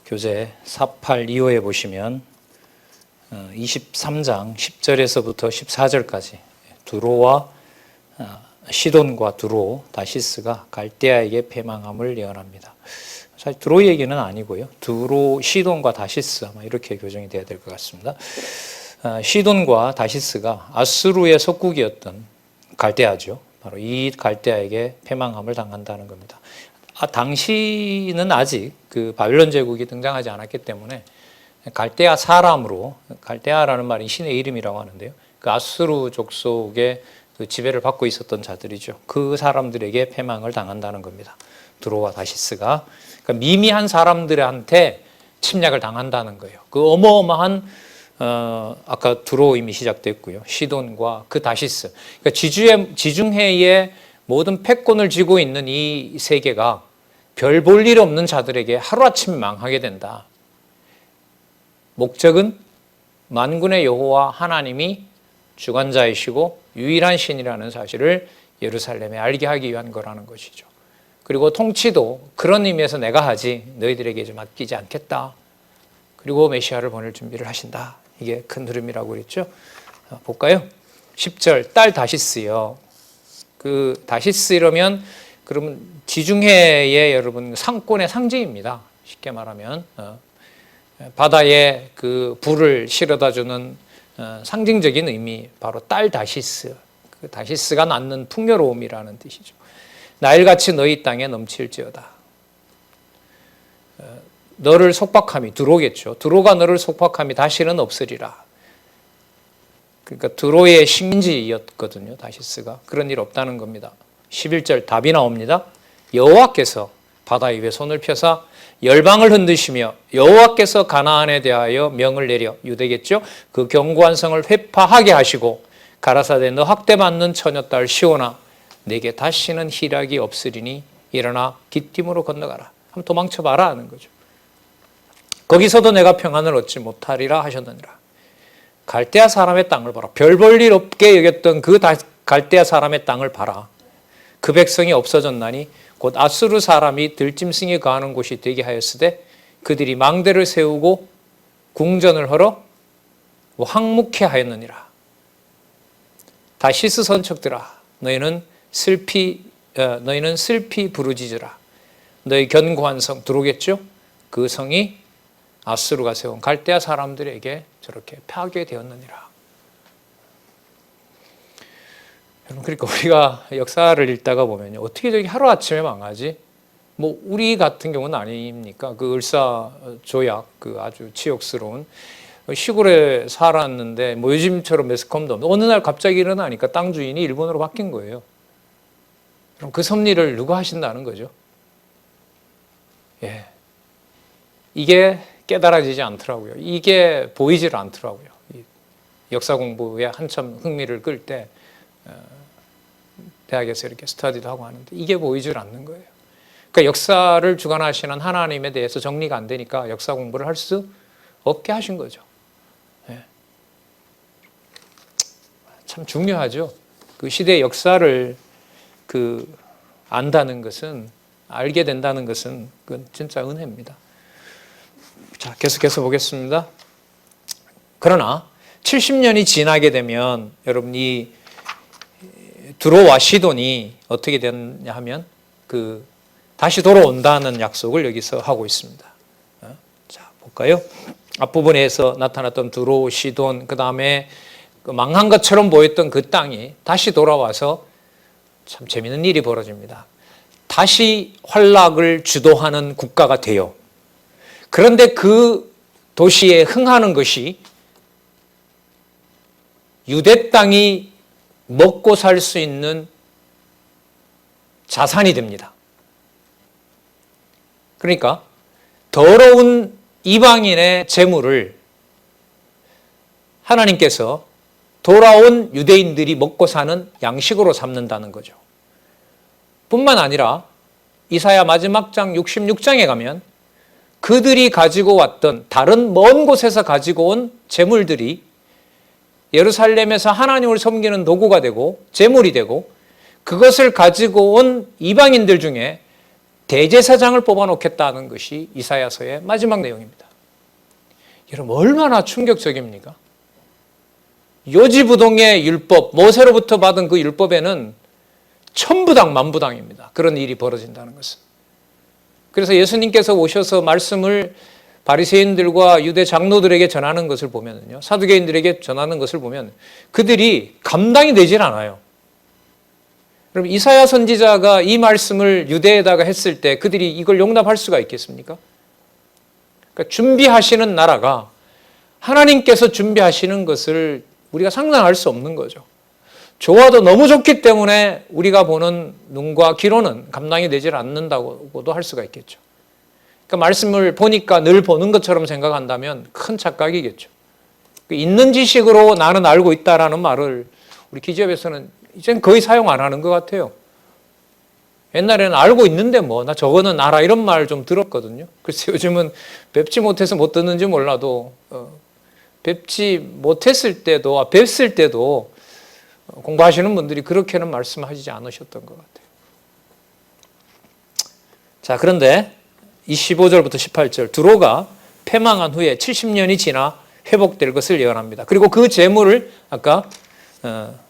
교재 4825에 보시면 23장 10절에서부터 14절까지 두로와 시돈과 두로, 다시스가 갈대아에게 패망함을 예언합니다. 사실 두로 얘기는 아니고요. 두로, 시돈과 다시스 아마 이렇게 교정이 돼야 될 것 같습니다. 시돈과 다시스가 아수르의 속국이었던 갈대아죠. 바로 이 갈대아에게 패망함을 당한다는 겁니다. 당시는 아직 그 바빌론 제국이 등장하지 않았기 때문에 갈대아 사람으로, 갈대아라는 말이 신의 이름이라고 하는데요. 그 아수르 족속의 그 지배를 받고 있었던 자들이죠. 그 사람들에게 패망을 당한다는 겁니다. 두로와 다시스가. 그러니까 미미한 사람들한테 침략을 당한다는 거예요. 그 어마어마한 아까 두로 이미 시작됐고요. 시돈과 그 다시스. 그러니까 지중해의 모든 패권을 쥐고 있는 이 세계가 별 볼 일 없는 자들에게 하루아침 망하게 된다. 목적은 만군의 여호와 하나님이 주관자이시고 유일한 신이라는 사실을 예루살렘에 알게 하기 위한 거라는 것이죠. 그리고 통치도 그런 의미에서 내가 하지 너희들에게 좀 맡기지 않겠다. 그리고 메시아를 보낼 준비를 하신다. 이게 큰 흐름이라고 그랬죠. 볼까요? 10절 딸 다시스요. 그 다시스 이러면 그러면 지중해의 여러분 상권의 상징입니다. 쉽게 말하면 바다에 그 불을 실어다 주는 상징적인 의미, 바로 딸 다시스. 그 다시스가 낳는 풍요로움이라는 뜻이죠. 나일같이 너희 땅에 넘칠지어다. 너를 속박함이, 두로겠죠. 두로가 너를 속박함이 다시는 없으리라. 그러니까 두로의 식민지였거든요, 다시스가. 그런 일 없다는 겁니다. 11절 답이 나옵니다. 여호와께서 바다 위에 손을 펴사 열방을 흔드시며 여호와께서 가나안에 대하여 명을 내려, 유대겠죠. 그 견고한 성을 회파하게 하시고 가라사대 너 학대받는 처녀딸 시온아 내게 다시는 희락이 없으리니 일어나 기띔으로 건너가라. 한번 도망쳐봐라 하는 거죠. 거기서도 내가 평안을 얻지 못하리라 하셨느니라. 갈대아 사람의 땅을 봐라. 별 볼 일 없게 여겼던 그 갈대아 사람의 땅을 봐라. 그 백성이 없어졌나니 곧 아수르 사람이 들짐승이 거하는 곳이 되게 하였으되 그들이 망대를 세우고 궁전을 헐어 황묵해 하였느니라. 다시스 선척들아 너희는 슬피 부르짖으라. 너희 견고한 성, 두로겠죠? 그 성이 아수르가 세운 갈대아 사람들에게 저렇게 파괴되었느니라. 그러니까 우리가 역사를 읽다가 보면 어떻게 저기 하루아침에 망하지? 뭐 우리 같은 경우는 아닙니까? 그 을사조약, 그 아주 치욕스러운 시골에 살았는데 뭐 요즘처럼 매스컴도 없는 어느 날 갑자기 일어나니까 땅 주인이 일본으로 바뀐 거예요. 그럼 그 섭리를 누가 하신다는 거죠? 예, 이게 깨달아지지 않더라고요. 이게 보이질 않더라고요. 역사 공부에 한참 흥미를 끌 때 대학에서 이렇게 스터디도 하고 하는데 이게 보이질 않는 거예요. 그러니까 역사를 주관하시는 하나님에 대해서 정리가 안 되니까 역사 공부를 할 수 없게 하신 거죠. 예. 참 중요하죠. 그 시대의 역사를 안다는 것은, 알게 된다는 것은 그건 진짜 은혜입니다. 자, 계속해서 보겠습니다. 그러나 70년이 지나게 되면 여러분 이 두로와 시돈이 어떻게 됐냐 하면 다시 돌아온다는 약속을 여기서 하고 있습니다. 자, 볼까요? 앞부분에서 나타났던 두로, 시돈, 그 다음에 망한 것처럼 보였던 그 땅이 다시 돌아와서 참 재미있는 일이 벌어집니다. 다시 활락을 주도하는 국가가 돼요. 그런데 그 도시에 흥하는 것이 유대 땅이 먹고 살 수 있는 자산이 됩니다. 그러니까 더러운 이방인의 재물을 하나님께서 돌아온 유대인들이 먹고 사는 양식으로 삼는다는 거죠. 뿐만 아니라 이사야 마지막 장 66장에 가면 그들이 가지고 왔던 다른 먼 곳에서 가지고 온 재물들이 예루살렘에서 하나님을 섬기는 도구가 되고 재물이 되고 그것을 가지고 온 이방인들 중에 대제사장을 뽑아놓겠다는 것이 이사야서의 마지막 내용입니다. 여러분 얼마나 충격적입니까? 요지부동의 율법, 모세로부터 받은 그 율법에는 천부당 만부당입니다. 그런 일이 벌어진다는 것은. 그래서 예수님께서 오셔서 말씀을 바리새인들과 유대 장로들에게 전하는 것을 보면요, 사두개인들에게 전하는 것을 보면 그들이 감당이 되질 않아요. 그럼 이사야 선지자가 이 말씀을 유대에다가 했을 때 그들이 이걸 용납할 수가 있겠습니까? 그러니까 준비하시는 나라가 하나님께서 준비하시는 것을 우리가 상상할 수 없는 거죠. 좋아도 너무 좋기 때문에 우리가 보는 눈과 귀로는 감당이 되질 않는다고도 할 수가 있겠죠. 그러니까 말씀을 보니까 늘 보는 것처럼 생각한다면 큰 착각이겠죠. 있는 지식으로 나는 알고 있다라는 말을 우리 기지업에서는 이제는 거의 사용 안 하는 것 같아요. 옛날에는 알고 있는데 뭐 나 저거는 알아 이런 말 좀 들었거든요. 그래서 요즘은 뵙지 못해서 못 듣는지 몰라도 뵙지 못했을 때도 뵙을 때도 공부하시는 분들이 그렇게는 말씀하시지 않으셨던 것 같아요. 자, 그런데 이 15절부터 18절 두로가 패망한 후에 70년이 지나 회복될 것을 예언합니다. 그리고 그 재물을 아까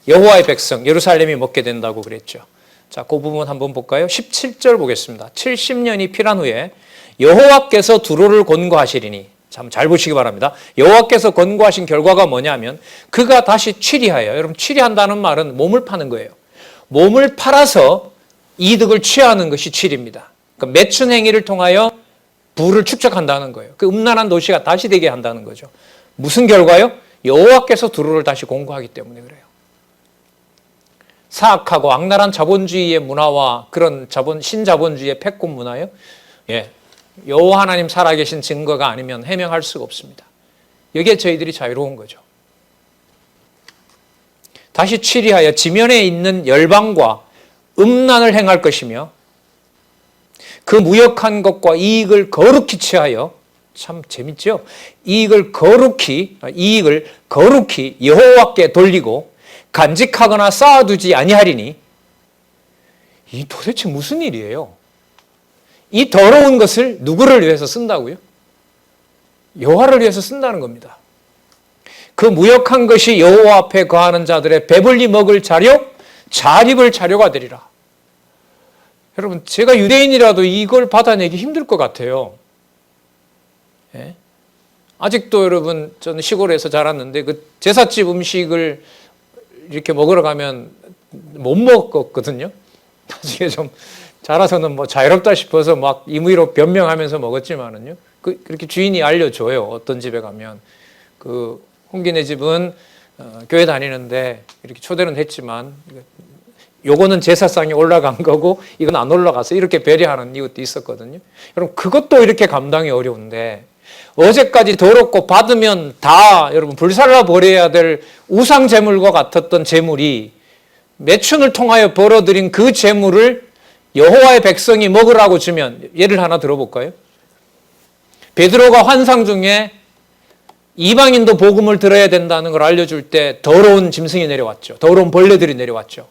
여호와의 백성 예루살렘이 먹게 된다고 그랬죠. 자, 그 부분 한번 볼까요? 17절 보겠습니다. 70년이 필한 후에 여호와께서 두로를 권고하시리니, 참 잘 보시기 바랍니다. 여호와께서 권고하신 결과가 뭐냐면 그가 다시 취리하여, 여러분 취리한다는 말은 몸을 파는 거예요. 몸을 팔아서 이득을 취하는 것이 취리입니다. 그러니까 매춘 행위를 통하여 부를 축적한다는 거예요. 그 음란한 도시가 다시 되게 한다는 거죠. 무슨 결과요? 여호와께서 두로를 다시 공고하기 때문에 그래요. 사악하고 악랄한 자본주의의 문화와 그런 신자본주의의 패권 문화요. 예, 여호와 하나님 살아계신 증거가 아니면 해명할 수가 없습니다. 여기에 저희들이 자유로운 거죠. 다시 취리하여 지면에 있는 열방과 음란을 행할 것이며 그 무역한 것과 이익을 거룩히 취하여, 참 재밌죠? 이익을 거룩히 여호와께 돌리고 간직하거나 쌓아두지 아니하리니, 이 도대체 무슨 일이에요? 이 더러운 것을 누구를 위해서 쓴다고요? 여호와를 위해서 쓴다는 겁니다. 그 무역한 것이 여호와 앞에 거하는 자들의 배불리 먹을 자료, 잘 입을 자료가 되리라. 여러분, 제가 유대인이라도 이걸 받아내기 힘들 것 같아요. 예? 아직도 여러분, 저는 시골에서 자랐는데 그 제삿집 음식을 이렇게 먹으러 가면 못 먹었거든요. 나중에 좀 자라서는 뭐 자유롭다 싶어서 막 임의로 변명하면서 먹었지만은요. 그렇게 주인이 알려줘요. 어떤 집에 가면. 그 홍기네 집은 교회 다니는데 이렇게 초대는 했지만 요거는 제사상에 올라간 거고 이건 안 올라가서 이렇게 배려하는 이것도 있었거든요. 여러분, 그것도 이렇게 감당이 어려운데 어제까지 더럽고 받으면 다 여러분 불살라 버려야 될 우상 제물과 같았던 제물이 매춘을 통하여 벌어들인 그 제물을 여호와의 백성이 먹으라고 주면, 예를 하나 들어볼까요? 베드로가 환상 중에 이방인도 복음을 들어야 된다는 걸 알려줄 때 더러운 짐승이 내려왔죠. 더러운 벌레들이 내려왔죠.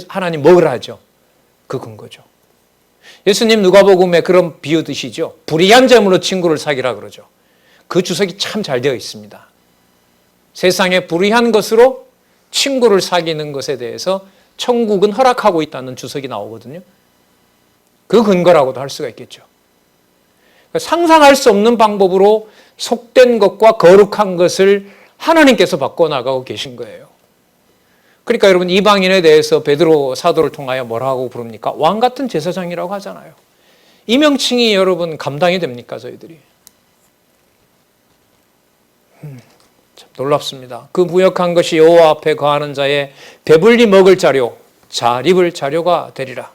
하나님 먹으라 하죠. 그 근거죠. 예수님 누가복음에 그런 비유 드시죠. 불의한 재물로 친구를 사귀라 그러죠. 그 주석이 참 잘 되어 있습니다. 세상에 불의한 것으로 친구를 사귀는 것에 대해서 천국은 허락하고 있다는 주석이 나오거든요. 그 근거라고도 할 수가 있겠죠. 상상할 수 없는 방법으로 속된 것과 거룩한 것을 하나님께서 바꿔나가고 계신 거예요. 그러니까 여러분, 이방인에 대해서 베드로 사도를 통하여 뭐라고 부릅니까? 왕 같은 제사장이라고 하잖아요. 이 명칭이 여러분 감당이 됩니까, 저희들이? 참 놀랍습니다. 그 무역한 것이 여호와 앞에 거하는 자의 배불리 먹을 자료, 잘 입을 자료가 되리라.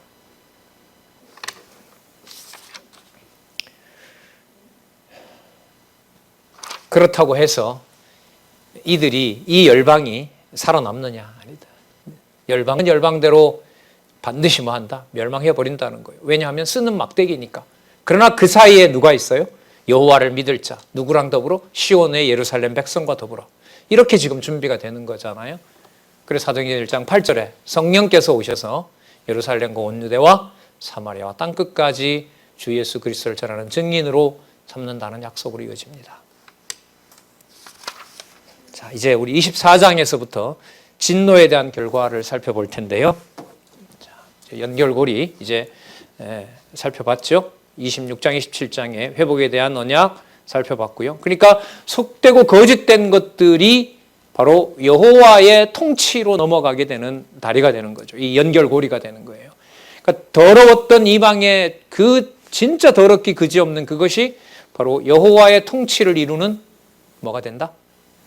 그렇다고 해서 이 열방이 살아남느냐? 아니다. 열방은 열방대로 반드시 뭐 한다? 멸망해버린다는 거예요. 왜냐하면 쓰는 막대기니까. 그러나 그 사이에 누가 있어요? 여호와를 믿을 자. 누구랑 더불어? 시온의 예루살렘 백성과 더불어. 이렇게 지금 준비가 되는 거잖아요. 그래서 사도행전 1장 8절에 성령께서 오셔서 예루살렘과 온 유대와 사마리아와 땅끝까지 주 예수 그리스도를 전하는 증인으로 삼는다는 약속으로 이어집니다. 자, 이제 우리 24장에서부터 진노에 대한 결과를 살펴볼 텐데요. 자, 연결고리 이제 살펴봤죠. 26장, 27장에 회복에 대한 언약 살펴봤고요. 그러니까 속되고 거짓된 것들이 바로 여호와의 통치로 넘어가게 되는 다리가 되는 거죠. 이 연결고리가 되는 거예요. 그러니까 더러웠던 이방의 그 진짜 더럽기 그지없는 그것이 바로 여호와의 통치를 이루는 뭐가 된다?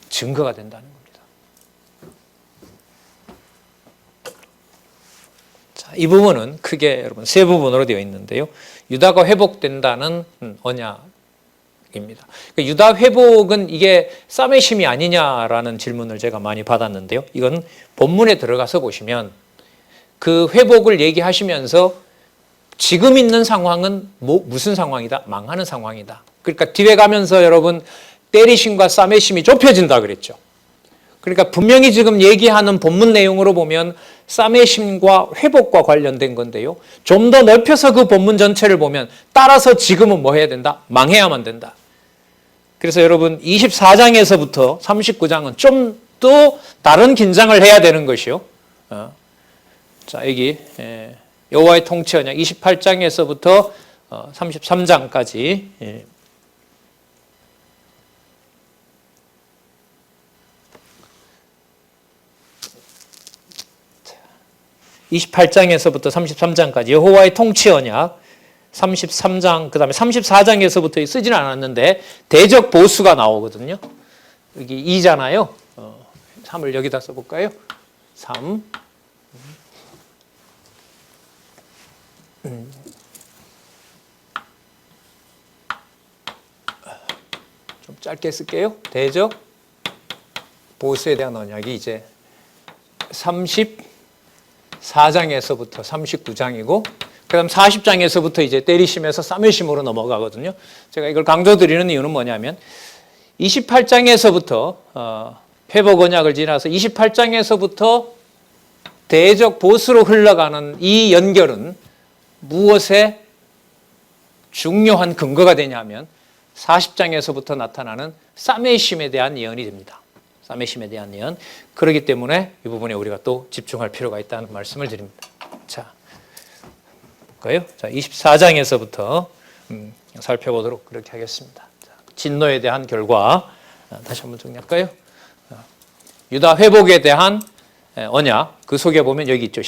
증거가 된다는 겁니다. 자, 이 부분은 크게 여러분 세 부분으로 되어 있는데요. 유다가 회복된다는 언약입니다. 그러니까 유다 회복은 이게 쌈의 심이 아니냐라는 질문을 제가 많이 받았는데요. 이건 본문에 들어가서 보시면 그 회복을 얘기하시면서 지금 있는 상황은 무슨 상황이다? 망하는 상황이다. 그러니까 뒤에 가면서 여러분 때리심과 쌈의 심이 좁혀진다 그랬죠. 그러니까 분명히 지금 얘기하는 본문 내용으로 보면 쌈의 심과 회복과 관련된 건데요. 좀 더 넓혀서 그 본문 전체를 보면 따라서 지금은 뭐 해야 된다? 망해야만 된다. 그래서 여러분 24장에서부터 39장은 좀 더 다른 긴장을 해야 되는 것이요. 자, 여기 여호와의 통치 언약 28장에서부터 33장까지 28장에서부터 33장까지 여호와의 통치 언약 33장 그 다음에 34장에서부터 쓰지는 않았는데 대적 보수가 나오거든요. 여기 2잖아요. 3을 여기다 써볼까요? 3 좀 짧게 쓸게요. 대적 보수에 대한 언약이 이제 34장에서부터 39장이고 그 다음 40장에서부터 이제 때리심에서 쌈의심으로 넘어가거든요. 제가 이걸 강조드리는 이유는 뭐냐면 28장에서부터 회복 언약을 지나서 28장에서부터 대적 보수로 흘러가는 이 연결은 무엇에 중요한 근거가 되냐면 40장에서부터 나타나는 쌈의심에 대한 예언이 됩니다. 쌈의심에 대한 예언. 그렇기 때문에 이 부분에 우리가 또 집중할 필요가 있다는 말씀을 드립니다. 자, 볼까요? 자, 24장에서부터 살펴보도록 그렇게 하겠습니다. 자, 진노에 대한 결과 다시 한번 정리할까요? 유다 회복에 대한 언약, 그 속에 보면 여기 있죠.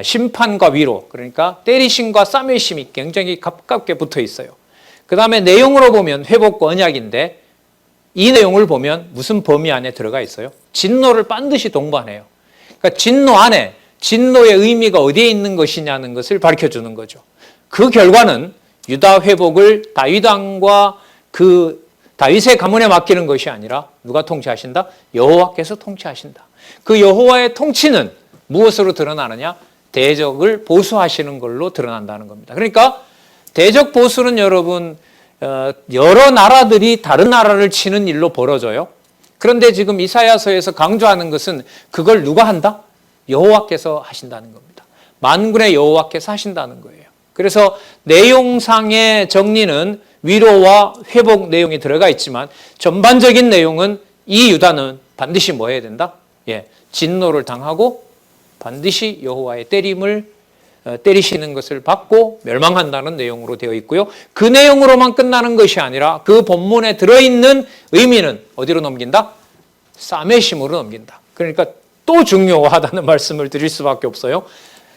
심판과 위로, 그러니까 때리심과 쌈의심이 굉장히 가깝게 붙어 있어요. 그 다음에 내용으로 보면 회복과 언약인데 이 내용을 보면 무슨 범위 안에 들어가 있어요? 진노를 반드시 동반해요. 그러니까 진노 안에 진노의 의미가 어디에 있는 것이냐는 것을 밝혀주는 거죠. 그 결과는 유다 회복을 다윗 왕과 그 다윗의 가문에 맡기는 것이 아니라 누가 통치하신다? 여호와께서 통치하신다. 그 여호와의 통치는 무엇으로 드러나느냐? 대적을 보수하시는 걸로 드러난다는 겁니다. 그러니까 대적 보수는 여러분 여러 나라들이 다른 나라를 치는 일로 벌어져요. 그런데 지금 이사야서에서 강조하는 것은 그걸 누가 한다? 여호와께서 하신다는 겁니다. 만군의 여호와께서 하신다는 거예요. 그래서 내용상의 정리는 위로와 회복 내용이 들어가 있지만 전반적인 내용은 이 유다는 반드시 뭐 해야 된다? 진노를 당하고 반드시 여호와의 때리시는 것을 받고 멸망한다는 내용으로 되어 있고요. 그 내용으로만 끝나는 것이 아니라 그 본문에 들어있는 의미는 어디로 넘긴다? 쌈의심으로 넘긴다. 그러니까 또 중요하다는 말씀을 드릴 수밖에 없어요.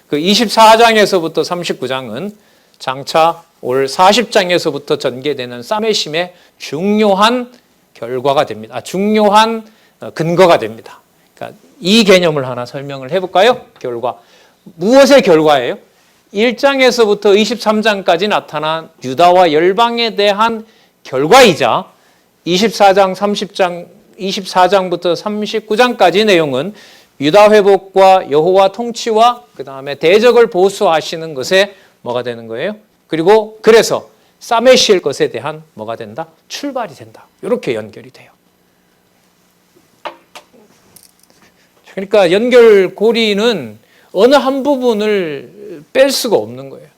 그 24장에서부터 39장은 장차 올 40장에서부터 전개되는 쌈의심의 중요한 결과가 됩니다. 중요한 근거가 됩니다. 그러니까 이 개념을 하나 설명을 해볼까요? 결과. 무엇의 결과예요? 1장에서부터 23장까지 나타난 유다와 열방에 대한 결과이자 24장, 30장, 24장부터 39장까지 내용은 유다 회복과 여호와 통치와 그 다음에 대적을 보수하시는 것에 뭐가 되는 거예요? 그리고 그래서 쌈에 씌일 것에 대한 뭐가 된다? 출발이 된다. 이렇게 연결이 돼요. 그러니까 연결고리는 어느 한 부분을 뺄 수가 없는 거예요.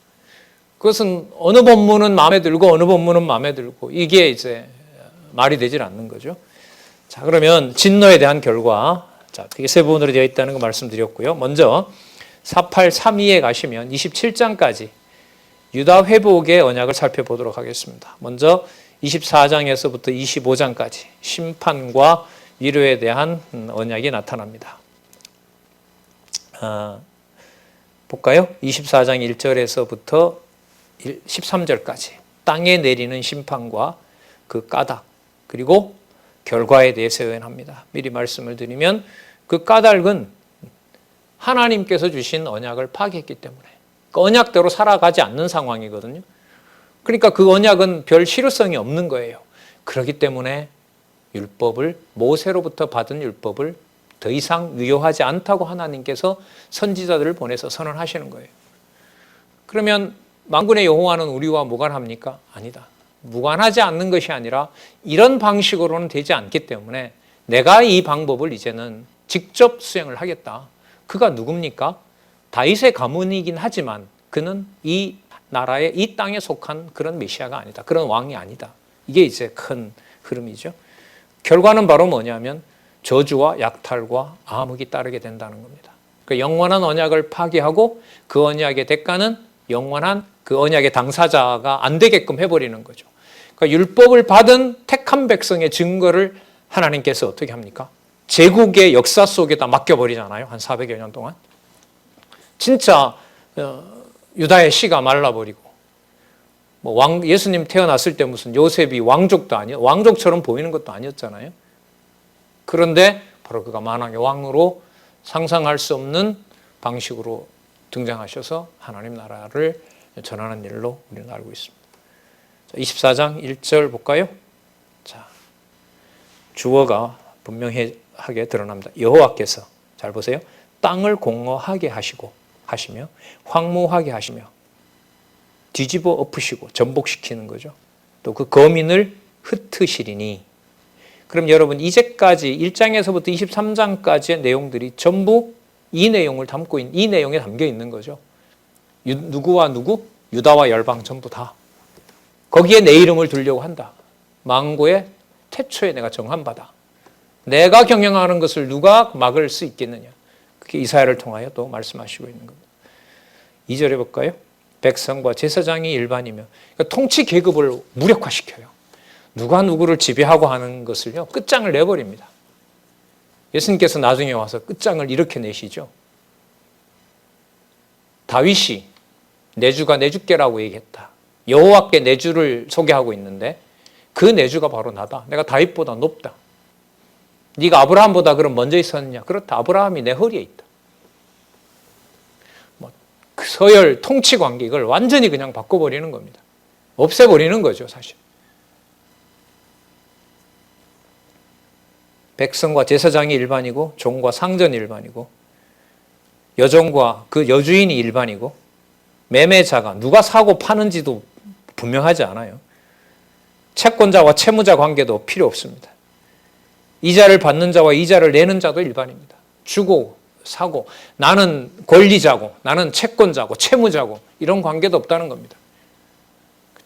그것은 어느 본문은 마음에 들고 어느 본문은 마음에 들고 이게 이제 말이 되질 않는 거죠. 자, 그러면 진노에 대한 결과, 자, 되게 세 부분으로 되어 있다는 거 말씀드렸고요. 먼저 4832에 가시면 27장까지 유다 회복의 언약을 살펴보도록 하겠습니다. 먼저 24장에서부터 25장까지 심판과 위로에 대한 언약이 나타납니다. 볼까요? 24장 1절에서부터 13절까지 땅에 내리는 심판과 그 까닭 그리고 결과에 대해서 예언합니다. 미리 말씀을 드리면 그 까닭은 하나님께서 주신 언약을 파기했기 때문에 그 언약대로 살아가지 않는 상황이거든요. 그러니까 그 언약은 별 실효성이 없는 거예요. 그렇기 때문에 율법을 모세로부터 받은 율법을 더 이상 유효하지 않다고 하나님께서 선지자들을 보내서 선언하시는 거예요. 그러면 만군의 여호와는 우리와 무관합니까? 아니다. 무관하지 않는 것이 아니라 이런 방식으로는 되지 않기 때문에 내가 이 방법을 이제는 직접 수행을 하겠다. 그가 누굽니까? 다윗의 가문이긴 하지만 그는 이 나라의 이 땅에 속한 그런 메시아가 아니다. 그런 왕이 아니다. 이게 이제 큰 흐름이죠. 결과는 바로 뭐냐면 저주와 약탈과 암흑이 따르게 된다는 겁니다. 그 영원한 언약을 파기하고 그 언약의 대가는 영원한 그 언약의 당사자가 안 되게끔 해버리는 거죠. 그러니까 율법을 받은 택한 백성의 증거를 하나님께서 어떻게 합니까? 제국의 역사 속에다 맡겨버리잖아요. 한 400여 년 동안. 진짜 유다의 씨가 말라버리고 예수님 태어났을 때 무슨 요셉이 왕족도 아니요 왕족처럼 보이는 것도 아니었잖아요. 그런데 바로 그가 만왕의 왕으로 상상할 수 없는 방식으로 등장하셔서 하나님 나라를 전하는 일로 우리는 알고 있습니다. 24장 1절 볼까요? 자, 주어가 분명하게 드러납니다. 여호와께서, 잘 보세요. 땅을 공허하게 하시며 황무하게 하시며 뒤집어 엎으시고 전복시키는 거죠. 또 그 거민을 흩으시리니. 그럼 여러분 이제까지 1장에서부터 23장까지의 내용들이 전부 이 내용을 담고 있는, 이 내용에 담겨 있는 거죠. 누구와 누구? 유다와 열방 전부 다. 거기에 내 이름을 두려고 한다. 망고의 태초에 내가 정한 바다. 내가 경영하는 것을 누가 막을 수 있겠느냐. 그게 이사야를 통하여 또 말씀하시고 있는 겁니다. 2절에 볼까요? 백성과 제사장이 일반이며, 그러니까 통치 계급을 무력화시켜요. 누가 누구를 지배하고 하는 것을요, 끝장을 내버립니다. 예수님께서 나중에 와서 끝장을 이렇게 내시죠. 다윗이 내주가 내주께라고 얘기했다. 여호와께 내주를 소개하고 있는데 그 내주가 바로 나다. 내가 다윗보다 높다. 네가 아브라함보다 그럼 먼저 있었느냐? 그렇다. 아브라함이 내 허리에 있다. 그 서열 통치 관계 이걸 완전히 그냥 바꿔버리는 겁니다. 없애버리는 거죠, 사실. 백성과 제사장이 일반이고 종과 상전이 일반이고 여종과 그 여주인이 일반이고 매매자가 누가 사고 파는지도 분명하지 않아요. 채권자와 채무자 관계도 필요 없습니다. 이자를 받는 자와 이자를 내는 자도 일반입니다. 주고 사고, 나는 권리자고 나는 채권자고 채무자고 이런 관계도 없다는 겁니다.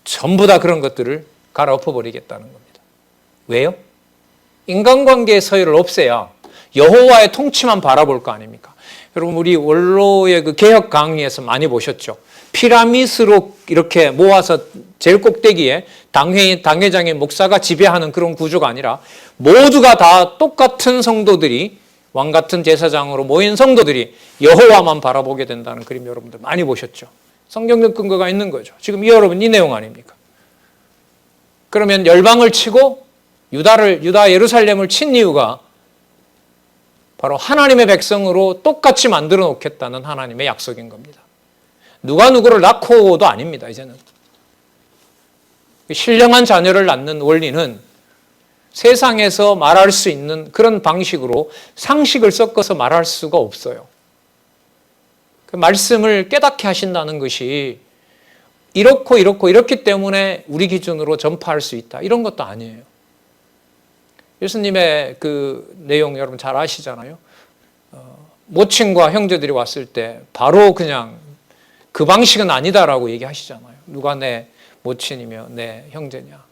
전부 다 그런 것들을 갈아엎어버리겠다는 겁니다. 왜요? 인간관계의 서열을 없애야 여호와의 통치만 바라볼 거 아닙니까? 여러분 우리 원로의 그 개혁 강의에서 많이 보셨죠? 피라미드로 이렇게 모아서 제일 꼭대기에 당회장의 목사가 지배하는 그런 구조가 아니라 모두가 다 똑같은 성도들이 왕 같은 제사장으로 모인 성도들이 여호와만 바라보게 된다는 그림 여러분들 많이 보셨죠? 성경적 근거가 있는 거죠. 지금 여러분 이 내용 아닙니까? 그러면 열방을 치고 유다 예루살렘을 친 이유가 바로 하나님의 백성으로 똑같이 만들어 놓겠다는 하나님의 약속인 겁니다. 누가 누구를 낳고도 아닙니다. 이제는 신령한 자녀를 낳는 원리는 세상에서 말할 수 있는 그런 방식으로 상식을 섞어서 말할 수가 없어요. 그 말씀을 깨닫게 하신다는 것이 이렇고 이렇기 때문에 우리 기준으로 전파할 수 있다. 이런 것도 아니에요. 예수님의 그 내용 여러분 잘 아시잖아요. 모친과 형제들이 왔을 때 바로 그냥 그 방식은 아니다라고 얘기하시잖아요. 누가 내 모친이며 내 형제냐?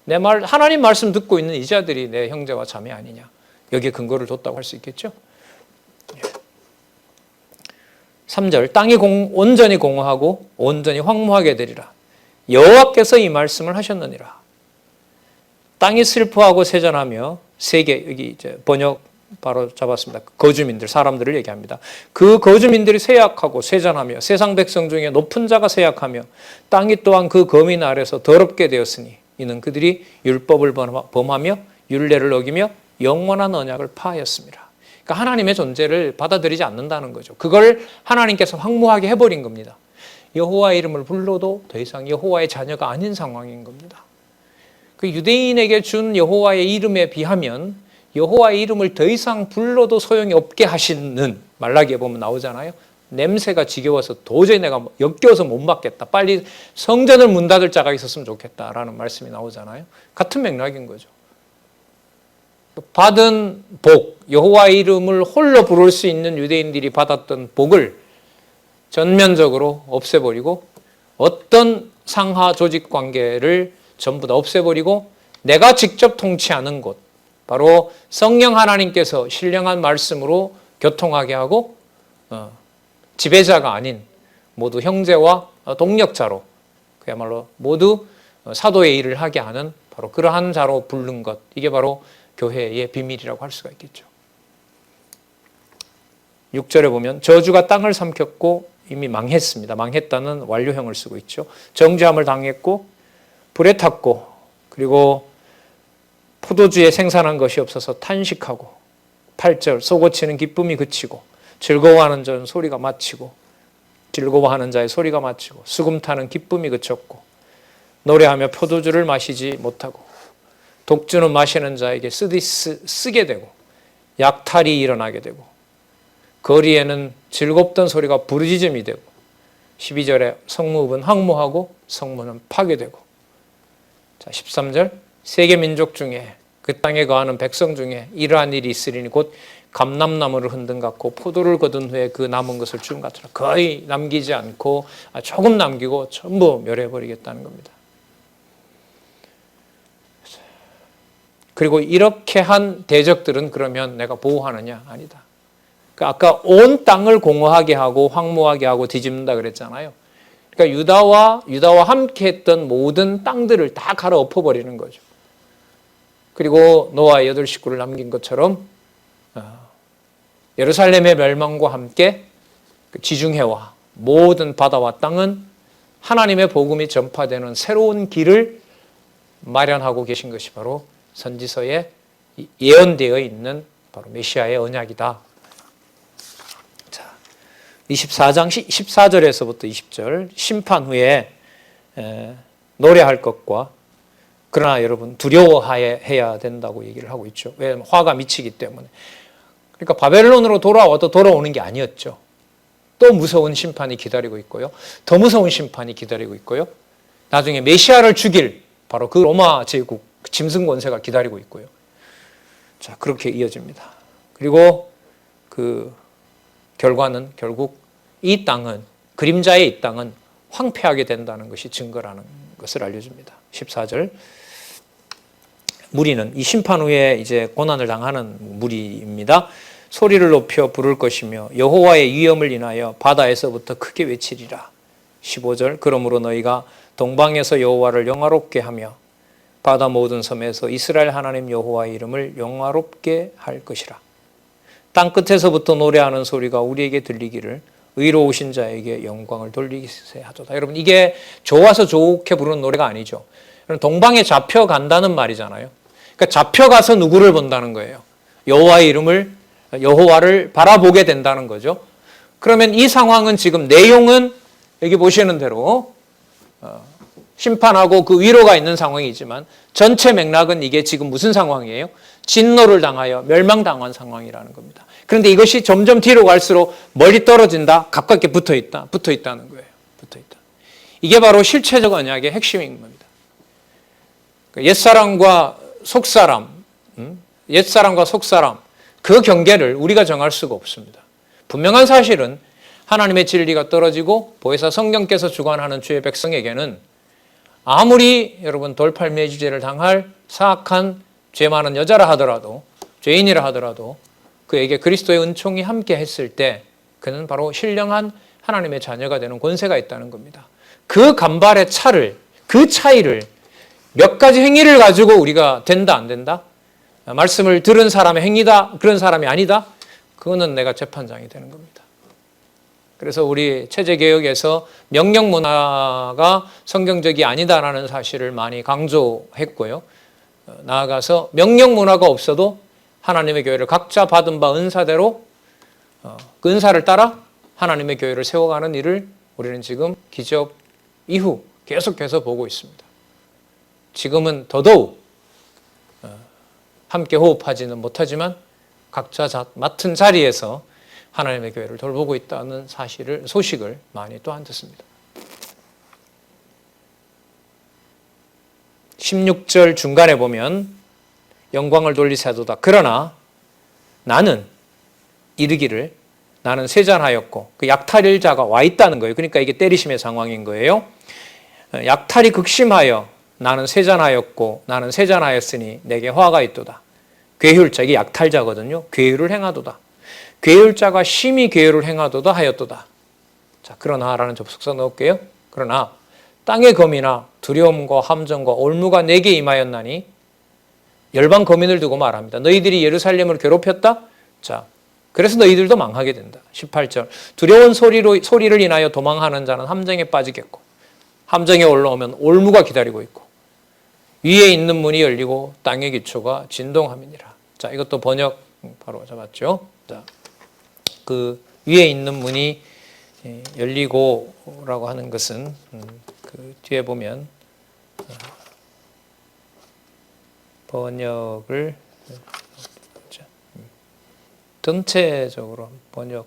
내 말, 하나님 말씀 듣고 있는 이 자들이 내 형제와 자매 아니냐? 여기에 근거를 뒀다고 할 수 있겠죠? 3절, 땅이 온전히 공허하고 온전히 황무하게 되리라. 여호와께서 이 말씀을 하셨느니라. 땅이 슬퍼하고 세잔하며 세계, 여기 이제 번역 바로 잡았습니다. 거주민들, 사람들을 얘기합니다. 그 거주민들이 쇠약하고 세잔하며 세상 백성 중에 높은 자가 쇠약하며 땅이 또한 그 거민 아래서 더럽게 되었으니 이는 그들이 율법을 범하며 율례를 어기며 영원한 언약을 파하였습니다. 그러니까 하나님의 존재를 받아들이지 않는다는 거죠. 그걸 하나님께서 황무하게 해버린 겁니다. 여호와의 이름을 불러도 더 이상 여호와의 자녀가 아닌 상황인 겁니다. 그 유대인에게 준 여호와의 이름에 비하면 여호와의 이름을 더 이상 불러도 소용이 없게 하시는, 말라기에 보면 나오잖아요. 냄새가 지겨워서 도저히 내가 역겨워서 못 받겠다. 빨리 성전을 문 닫을 자가 있었으면 좋겠다라는 말씀이 나오잖아요. 같은 맥락인 거죠. 받은 복, 여호와의 이름을 홀로 부를 수 있는 유대인들이 받았던 복을 전면적으로 없애버리고 어떤 상하 조직 관계를 전부 다 없애버리고 내가 직접 통치하는 곳, 바로 성령 하나님께서 신령한 말씀으로 교통하게 하고 지배자가 아닌 모두 형제와 동력자로 그야말로 모두 사도의 일을 하게 하는 바로 그러한 자로 부른 것, 이게 바로 교회의 비밀이라고 할 수가 있겠죠. 6절에 보면 저주가 땅을 삼켰고 이미 망했습니다. 망했다는 완료형을 쓰고 있죠. 정죄함을 당했고 불에 탔고 그리고 포도주에 생산한 것이 없어서 탄식하고 8절 쏘고치는 기쁨이 그치고 즐거워하는 자는 소리가 마치고 즐거워하는 자의 소리가 마치고 수금 타는 기쁨이 그쳤고 노래하며 포도주를 마시지 못하고 독주는 마시는 자에게 쓰게 되고 약탈이 일어나게 되고 거리에는 즐겁던 소리가 부르짖음이 되고 12절에 성읍은 황무하고 성문은 파괴되고 자 13절 세계 민족 중에 그 땅에 거하는 백성 중에 이러한 일이 있으리니 곧 감람나무를 흔든 같고 포도를 거둔 후에 그 남은 것을 주는 같으라. 거의 남기지 않고 조금 남기고 전부 멸해버리겠다는 겁니다. 그리고 이렇게 한 대적들은 그러면 내가 보호하느냐? 아니다. 그러니까 아까 온 땅을 공허하게 하고 황무하게 하고 뒤집는다 그랬잖아요. 그러니까 유다와 함께 했던 모든 땅들을 다 갈아 엎어버리는 거죠. 그리고 노아의 8 식구를 남긴 것처럼 예루살렘의 멸망과 함께 지중해와 모든 바다와 땅은 하나님의 복음이 전파되는 새로운 길을 마련하고 계신 것이 바로 선지서에 예언되어 있는 바로 메시아의 언약이다. 자, 24장 14절에서부터 20절 심판 후에 노래할 것과 그러나 여러분 두려워해야 된다고 얘기를 하고 있죠. 왜? 화가 미치기 때문에. 그러니까 바벨론으로 돌아와도 돌아오는 게 아니었죠. 또 무서운 심판이 기다리고 있고요. 더 무서운 심판이 기다리고 있고요. 나중에 메시아를 죽일 바로 그 로마 제국 짐승 권세가 기다리고 있고요. 자, 그렇게 이어집니다. 그리고 그 결과는 결국 이 땅은 그림자의 이 땅은 황폐하게 된다는 것이 증거라는 것을 알려줍니다. 14절 무리는 이 심판 후에 이제 고난을 당하는 무리입니다. 소리를 높여 부를 것이며 여호와의 위엄을 인하여 바다에서부터 크게 외치리라. 15절 그러므로 너희가 동방에서 여호와를 영화롭게 하며 바다 모든 섬에서 이스라엘 하나님 여호와의 이름을 영화롭게 할 것이라. 땅 끝에서부터 노래하는 소리가 우리에게 들리기를 의로우신 자에게 영광을 돌리세 하도다. 여러분 이게 좋아서 좋게 부르는 노래가 아니죠. 동방에 잡혀간다는 말이잖아요. 그러니까 잡혀가서 누구를 본다는 거예요. 여호와의 이름을 여호와를 바라보게 된다는 거죠. 그러면 이 상황은 지금 내용은 여기 보시는 대로 심판하고 그 위로가 있는 상황이지만 전체 맥락은 이게 지금 무슨 상황이에요? 진노를 당하여 멸망당한 상황이라는 겁니다. 그런데 이것이 점점 뒤로 갈수록 멀리 떨어진다, 가깝게 붙어있다는 거예요. 붙어있다. 이게 바로 실체적 언약의 핵심인 겁니다. 옛사람과 속사람, 옛사람과 속사람, 그 경계를 우리가 정할 수가 없습니다. 분명한 사실은 하나님의 진리가 떨어지고 보혜사 성령께서 주관하는 주의 백성에게는 아무리 여러분 돌팔매주제를 당할 사악한 죄 많은 여자라 하더라도, 죄인이라 하더라도 그에게 그리스도의 은총이 함께 했을 때 그는 바로 신령한 하나님의 자녀가 되는 권세가 있다는 겁니다. 그 간발의 차를, 그 차이를 몇 가지 행위를 가지고 우리가 된다 안 된다? 말씀을 들은 사람의 행위다, 그런 사람이 아니다? 그거는 내가 재판장이 되는 겁니다. 그래서 우리 체제개혁에서 명령 문화가 성경적이 아니다라는 사실을 많이 강조했고요. 나아가서 명령 문화가 없어도 하나님의 교회를 각자 받은 바 은사대로 그 은사를 따라 하나님의 교회를 세워가는 일을 우리는 지금 기적 이후 계속해서 보고 있습니다. 지금은 더더욱 함께 호흡하지는 못하지만 각자 맡은 자리에서 하나님의 교회를 돌보고 있다는 소식을 많이 또한 듣습니다. 16절 중간에 보면 영광을 돌리사도다. 그러나 나는 이르기를 나는 세잔하였고 그 약탈일 자가 와 있다는 거예요. 그러니까 이게 때리심의 상황인 거예요. 약탈이 극심하여 나는 세잔하였고 나는 세잔하였으니 내게 화가 있도다. 괴휼자, 이게 약탈자거든요. 괴휼을 행하도다. 괴휼자가 심히 괴휼을 행하도다 하였도다. 자, 그러나라는 접속사 넣을게요. 그러나 땅의 검이나 두려움과 함정과 올무가 내게 임하였나니 열방 거민을 두고 말합니다. 너희들이 예루살렘을 괴롭혔다? 자, 그래서 너희들도 망하게 된다. 18절. 두려운 소리를 인하여 도망하는 자는 함정에 빠지겠고 함정에 올라오면 올무가 기다리고 있고 위에 있는 문이 열리고 땅의 기초가 진동함이니라. 자, 이것도 번역 바로 잡았죠. 자, 그 위에 있는 문이 열리고라고 하는 것은 그 뒤에 보면 번역을 전체적으로 번역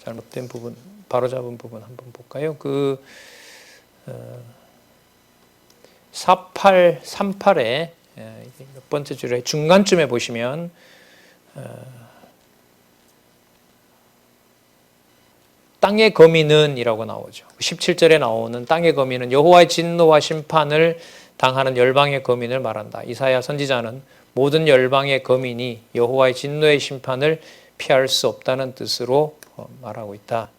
잘못된 부분, 바로잡은 부분 한번 볼까요? 3838의 몇 번째 줄에 중간쯤에 보시면 땅의 거민은 이라고 나오죠. 17절에 나오는 땅의 거민은 여호와의 진노와 심판을 당하는 열방의 거민을 말한다. 이사야 선지자는 모든 열방의 거민이 여호와의 진노의 심판을 피할 수 없다는 뜻으로 말하고 있다.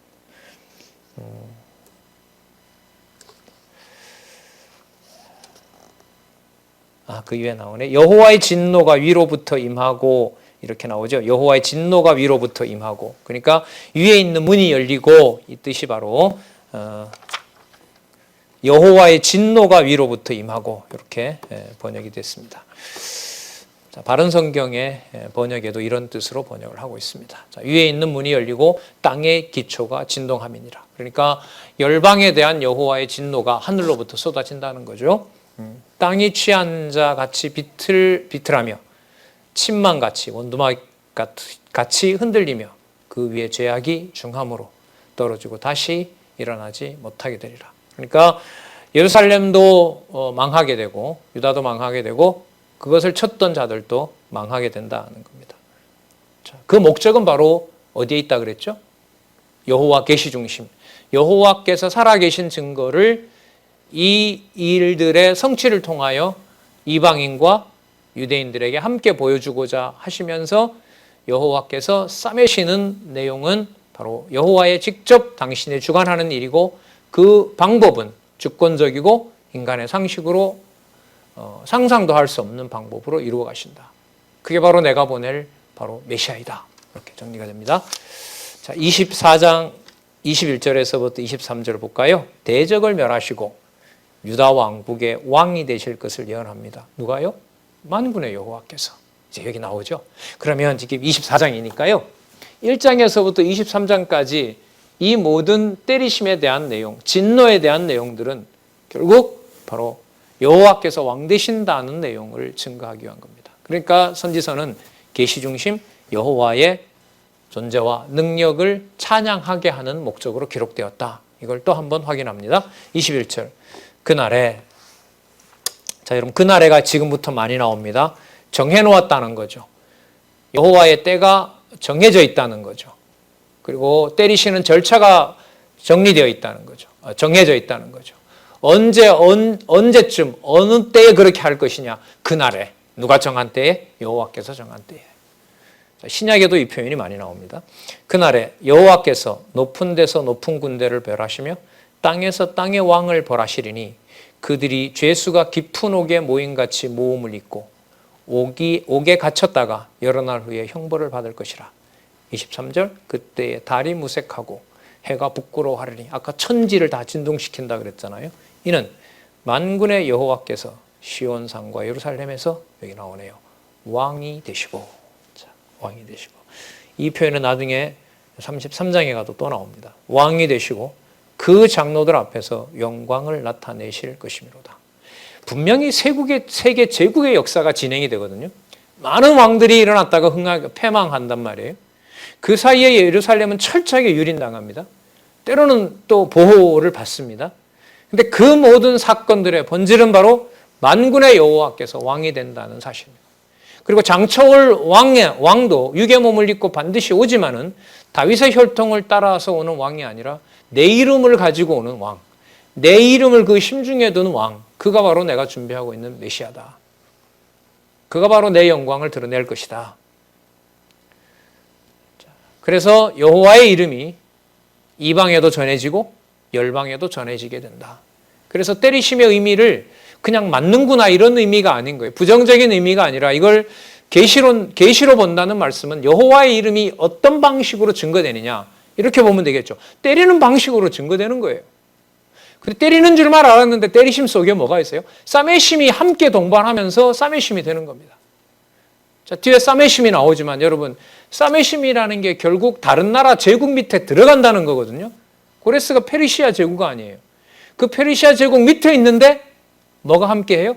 그 위에 나오네. 여호와의 진노가 위로부터 임하고 이렇게 나오죠. 여호와의 진노가 위로부터 임하고. 그러니까 위에 있는 문이 열리고 이 뜻이 바로 여호와의 진노가 위로부터 임하고 이렇게 번역이 됐습니다. 자, 바른 성경의 번역에도 이런 뜻으로 번역을 하고 있습니다. 자, 위에 있는 문이 열리고 땅의 기초가 진동함이니라. 그러니까 열방에 대한 여호와의 진노가 하늘로부터 쏟아진다는 거죠. 땅이 취한 자 같이 비틀하며 침망같이 원두막같이 흔들리며 그 위에 죄악이 중함으로 떨어지고 다시 일어나지 못하게 되리라. 그러니까 예루살렘도 망하게 되고 유다도 망하게 되고 그것을 쳤던 자들도 망하게 된다는 겁니다. 자, 그 목적은 바로 어디에 있다 그랬죠? 여호와 계시 중심. 여호와께서 살아계신 증거를 이 일들의 성취를 통하여 이방인과 유대인들에게 함께 보여주고자 하시면서 여호와께서 싸매시는 내용은 바로 여호와의 직접 당신의 주관하는 일이고 그 방법은 주권적이고 인간의 상식으로 상상도 할 수 없는 방법으로 이루어 가신다. 그게 바로 내가 보낼 바로 메시아이다. 이렇게 정리가 됩니다. 자, 24장 21절에서부터 23절 볼까요? 대적을 멸하시고 유다 왕국의 왕이 되실 것을 예언합니다. 누가요? 만군의 여호와께서. 이제 여기 나오죠. 그러면 지금 24장이니까요. 1장에서부터 23장까지 이 모든 때리심에 대한 내용, 진노에 대한 내용들은 결국 바로 여호와께서 왕 되신다는 내용을 증거하기 위한 겁니다. 그러니까 선지서는 계시 중심 여호와의 존재와 능력을 찬양하게 하는 목적으로 기록되었다. 이걸 또 한번 확인합니다. 21절. 그날에, 자 여러분, 그날에가 지금부터 많이 나옵니다. 정해놓았다는 거죠. 여호와의 때가 정해져 있다는 거죠. 그리고 때리시는 절차가 정리되어 있다는 거죠. 정해져 있다는 거죠. 언제쯤 어느 때에 그렇게 할 것이냐. 그날에. 누가 정한 때에? 여호와께서 정한 때에. 신약에도 이 표현이 많이 나옵니다. 그날에 여호와께서 높은 데서 높은 군대를 벌하시며 땅에서 땅의 왕을 벌하시리니 그들이 죄수가 깊은 옥에 모임같이 모험을 입고 옥에 갇혔다가 여러 날 후에 형벌을 받을 것이라. 23절 그때에 달이 무색하고 해가 부끄러워하리니 아까 천지를 다 진동시킨다 그랬잖아요. 이는 만군의 여호와께서 시온산과 예루살렘에서 여기 나오네요. 왕이 되시고. 자, 왕이 되시고. 이 표현은 나중에 33장에 가도 또 나옵니다. 왕이 되시고 그 장로들 앞에서 영광을 나타내실 것이미로다. 분명히 세계 제국의 역사가 진행이 되거든요. 많은 왕들이 일어났다가 패망한단 말이에요. 그 사이에 예루살렘은 철저하게 유린당합니다. 때로는 또 보호를 받습니다. 근데 그 모든 사건들의 본질은 바로 만군의 여호와께서 왕이 된다는 사실입니다. 그리고 장차올 왕도 육의 몸을 입고 반드시 오지만은 다윗의 혈통을 따라서 오는 왕이 아니라 내 이름을 가지고 오는 왕, 내 이름을 그 심중에 두는 왕, 그가 바로 내가 준비하고 있는 메시아다. 그가 바로 내 영광을 드러낼 것이다. 그래서 여호와의 이름이 이방에도 전해지고 열방에도 전해지게 된다. 그래서 때리심의 의미를 그냥 맞는구나 이런 의미가 아닌 거예요. 부정적인 의미가 아니라 이걸 계시로 본다는 말씀은 여호와의 이름이 어떤 방식으로 증거되느냐 이렇게 보면 되겠죠. 때리는 방식으로 증거되는 거예요. 근데 때리는 줄만 알았는데 때리심 속에 뭐가 있어요? 싸매심이 함께 동반하면서 싸매심이 되는 겁니다. 자, 뒤에 싸매심이 나오지만 여러분 싸매심이라는 게 결국 다른 나라 제국 밑에 들어간다는 거거든요. 고레스가 페르시아 제국 아니에요. 그 페르시아 제국 밑에 있는데 뭐가 함께해요?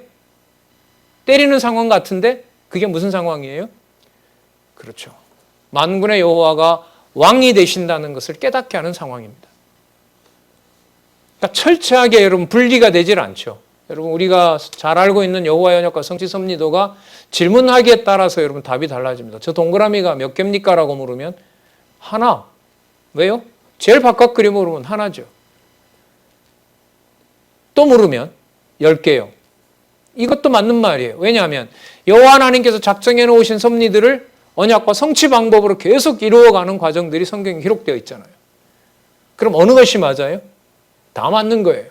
때리는 상황 같은데 그게 무슨 상황이에요? 그렇죠. 만군의 여호와가 왕이 되신다는 것을 깨닫게 하는 상황입니다. 그러니까 철저하게 여러분 분리가 되질 않죠. 여러분 우리가 잘 알고 있는 여호와의 언약과 성취 섭리도가 질문하기에 따라서 여러분 답이 달라집니다. 저 동그라미가 몇 개입니까? 라고 물으면 하나. 왜요? 제일 바깥 그림으로 보면 하나죠. 또 물으면 10개요. 이것도 맞는 말이에요. 왜냐하면 여호와 하나님께서 작정해 놓으신 섭리들을 언약과 성취 방법으로 계속 이루어가는 과정들이 성경에 기록되어 있잖아요. 그럼 어느 것이 맞아요? 다 맞는 거예요.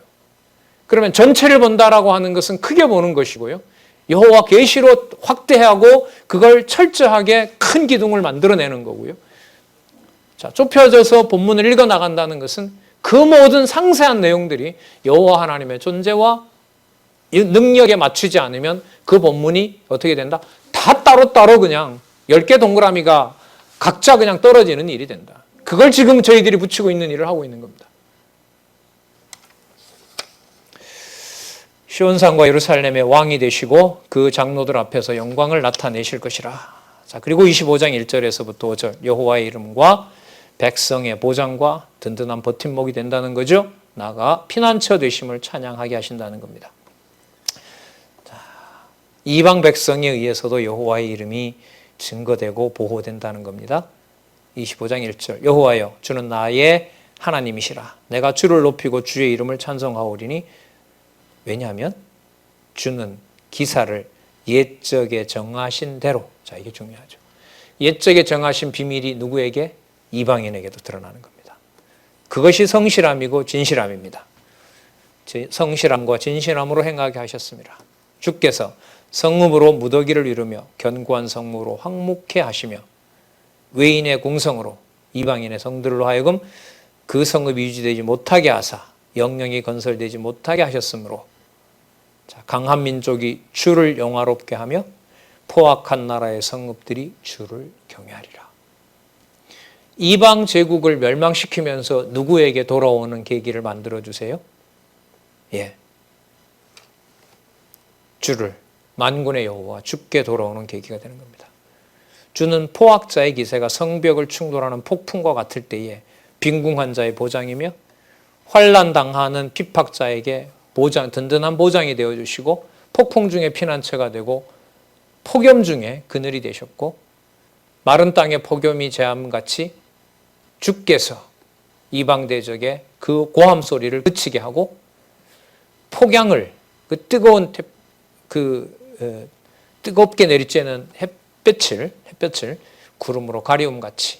그러면 전체를 본다라고 하는 것은 크게 보는 것이고요. 여호와 계시로 확대하고 그걸 철저하게 큰 기둥을 만들어내는 거고요. 자, 좁혀져서 본문을 읽어 나간다는 것은 그 모든 상세한 내용들이 여호와 하나님의 존재와 능력에 맞추지 않으면 그 본문이 어떻게 된다? 다 따로따로 그냥 10개 동그라미가 각자 그냥 떨어지는 일이 된다. 그걸 지금 저희들이 붙이고 있는 일을 하고 있는 겁니다. 시온산과 예루살렘의 왕이 되시고 그 장로들 앞에서 영광을 나타내실 것이라. 자, 그리고 25장 1절에서부터 5절 여호와의 이름과 백성의 보장과 든든한 버팀목이 된다는 거죠. 나아가 피난처 되심을 찬양하게 하신다는 겁니다. 자, 이방 백성에 의해서도 여호와의 이름이 증거되고 보호된다는 겁니다. 25장 1절 여호와여 주는 나의 하나님이시라. 내가 주를 높이고 주의 이름을 찬송하오리니 왜냐하면 주는 기사를 옛적에 정하신 대로. 자, 이게 중요하죠. 옛적에 정하신 비밀이 누구에게? 이방인에게도 드러나는 겁니다. 그것이 성실함이고 진실함입니다. 성실함과 진실함으로 행하게 하셨습니다. 주께서 성읍으로 무더기를 이루며 견고한 성문으로 황묵해 하시며 외인의 궁성으로 이방인의 성들로 하여금 그 성읍이 유지되지 못하게 하사 영영이 건설되지 못하게 하셨으므로 자, 강한 민족이 주를 영화롭게 하며 포악한 나라의 성읍들이 주를 경외하리라. 이방 제국을 멸망시키면서 누구에게 돌아오는 계기를 만들어주세요? 예, 주를 만군의 여호와 주께 돌아오는 계기가 되는 겁니다. 주는 포악자의 기세가 성벽을 충돌하는 폭풍과 같을 때에 빈궁한 자의 보장이며 환난당하는 핍박자에게 든든한 보장이 되어주시고 폭풍 중에 피난처가 되고 폭염 중에 그늘이 되셨고 마른 땅에 폭염이 재암같이 주께서 이방 대적의 그 고함 소리를 그치게 하고 폭양을 그 뜨거운 뜨겁게 내리쬐는 햇볕을 구름으로 가리움같이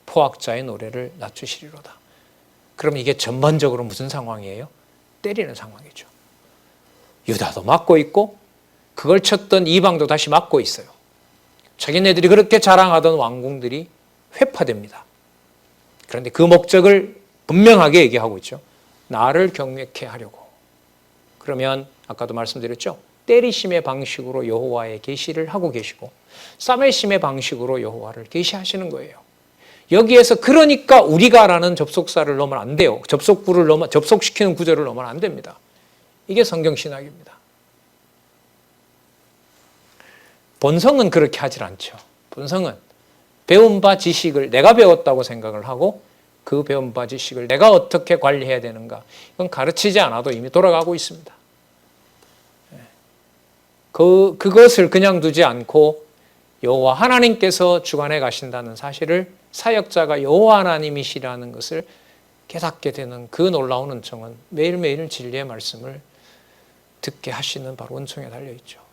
포악자의 노래를 낮추시리로다. 그럼 이게 전반적으로 무슨 상황이에요? 때리는 상황이죠. 유다도 맞고 있고 그걸 쳤던 이방도 다시 맞고 있어요. 자기네들이 그렇게 자랑하던 왕궁들이 회파됩니다. 그런데 그 목적을 분명하게 얘기하고 있죠. 나를 경외케 하려고. 그러면 아까도 말씀드렸죠. 때리심의 방식으로 여호와의 계시를 하고 계시고 싸매심의 방식으로 여호와를 계시하시는 거예요. 여기에서 그러니까 우리가라는 접속사를 넣으면 안 돼요. 접속시키는 구절을 넣으면 안 됩니다. 이게 성경신학입니다. 본성은 그렇게 하질 않죠. 본성은 배운 바 지식을 내가 배웠다고 생각을 하고 그 배운 바 지식을 내가 어떻게 관리해야 되는가, 이건 가르치지 않아도 이미 돌아가고 있습니다. 그것을 그냥 두지 않고 여호와 하나님께서 주관해 가신다는 사실을 사역자가 여호와 하나님이시라는 것을 깨닫게 되는 그 놀라운 은총은 매일매일 진리의 말씀을 듣게 하시는 바로 은총에 달려있죠.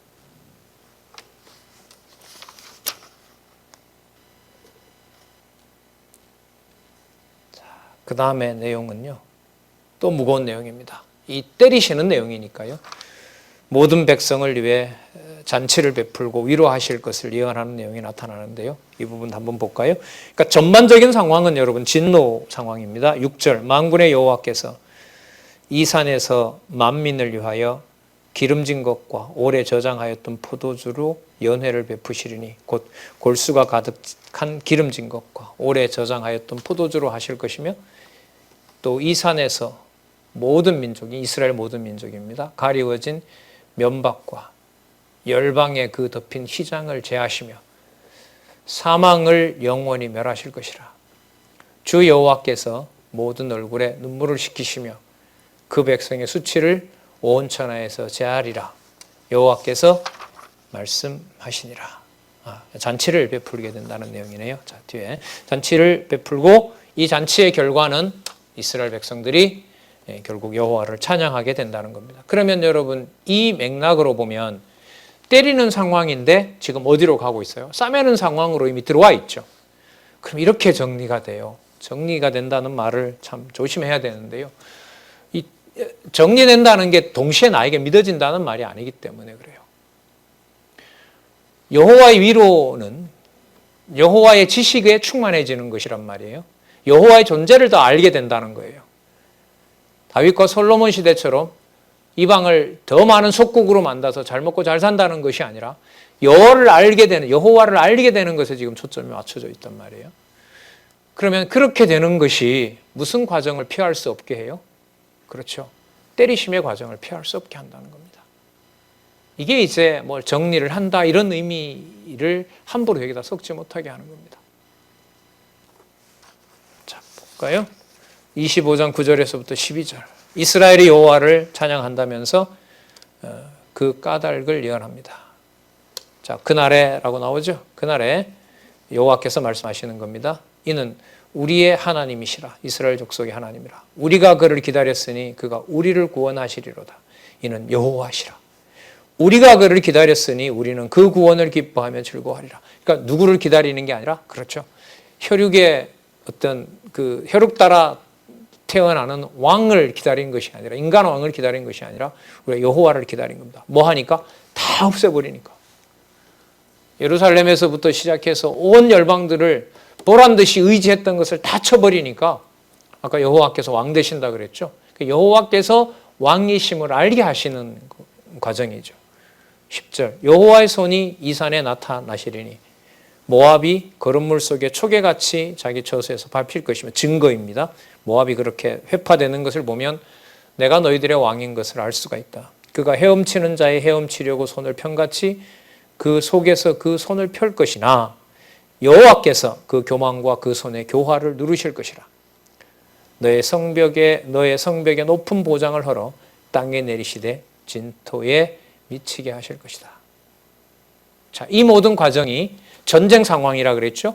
그 다음에 내용은요, 또 무거운 내용입니다. 이 때리시는 내용이니까요. 모든 백성을 위해 잔치를 베풀고 위로하실 것을 예언하는 내용이 나타나는데요. 이 부분 한번 볼까요? 그러니까 전반적인 상황은 여러분 진노 상황입니다. 6절 만군의 여호와께서 이 산에서 만민을 위하여 기름진 것과 오래 저장하였던 포도주로 연회를 베푸시리니 곧 골수가 가득한 기름진 것과 오래 저장하였던 포도주로 하실 것이며 또 이 산에서 모든 민족이 이스라엘 모든 민족입니다. 가리워진 면박과 열방의 그 덮인 휘장을 제하시며 사망을 영원히 멸하실 것이라. 주 여호와께서 모든 얼굴에 눈물을 식히시며 그 백성의 수치를 온 천하에서 제하리라. 여호와께서 말씀하시니라. 잔치를 베풀게 된다는 내용이네요. 자, 뒤에 잔치를 베풀고 이 잔치의 결과는 이스라엘 백성들이 결국 여호와를 찬양하게 된다는 겁니다. 그러면 여러분 이 맥락으로 보면 때리는 상황인데 지금 어디로 가고 있어요? 싸매는 상황으로 이미 들어와 있죠. 그럼 이렇게 정리가 돼요. 정리가 된다는 말을 참 조심해야 되는데요. 이 정리된다는 게 동시에 나에게 믿어진다는 말이 아니기 때문에 그래요. 여호와의 위로는 여호와의 지식에 충만해지는 것이란 말이에요. 여호와의 존재를 더 알게 된다는 거예요. 다윗과 솔로몬 시대처럼 이방을 더 많은 속국으로 만들어서 잘 먹고 잘 산다는 것이 아니라 여호와를 알게 되는 것에 지금 초점이 맞춰져 있단 말이에요. 그러면 그렇게 되는 것이 무슨 과정을 피할 수 없게 해요? 그렇죠. 때리심의 과정을 피할 수 없게 한다는 겁니다. 이게 이제 뭘 정리를 한다 이런 의미를 함부로 여기다 섞지 못하게 하는 겁니다. 자, 볼까요? 25장 9절에서부터 12절. 이스라엘이 여호와를 찬양한다면서 그 까닭을 예언합니다. 자, 그날에라고 나오죠. 그날에 여호와께서 말씀하시는 겁니다. 이는 우리의 하나님이시라. 이스라엘 족속의 하나님이라. 우리가 그를 기다렸으니 그가 우리를 구원하시리로다. 이는 여호와시라. 우리가 그를 기다렸으니 우리는 그 구원을 기뻐하며 즐거워하리라. 그러니까 누구를 기다리는 게 아니라, 그렇죠, 혈육의 어떤 그 혈육 따라 태어나는 왕을 기다린 것이 아니라, 인간 왕을 기다린 것이 아니라 우리가 여호와를 기다린 겁니다. 뭐 하니까? 다 없애버리니까. 예루살렘에서부터 시작해서 온 열방들을 보란듯이 의지했던 것을 다 쳐버리니까 아까 여호와께서 왕 되신다 그랬죠. 여호와께서 왕이심을 알게 하시는 과정이죠. 10절 여호와의 손이 이 산에 나타나시리니 모압이 거름물 속에 초계같이 자기 처소에서 밟힐 것이며, 증거입니다. 모압이 그렇게 회파되는 것을 보면 내가 너희들의 왕인 것을 알 수가 있다. 그가 헤엄치는 자의 헤엄치려고 손을 편같이 그 속에서 그 손을 펼 것이나 여호와께서 그 교만과 그 손의 교화를 누르실 것이라. 너의 성벽에 높은 보장을 헐어 땅에 내리시되 진토에 미치게 하실 것이다. 자, 이 모든 과정이 전쟁 상황이라 그랬죠.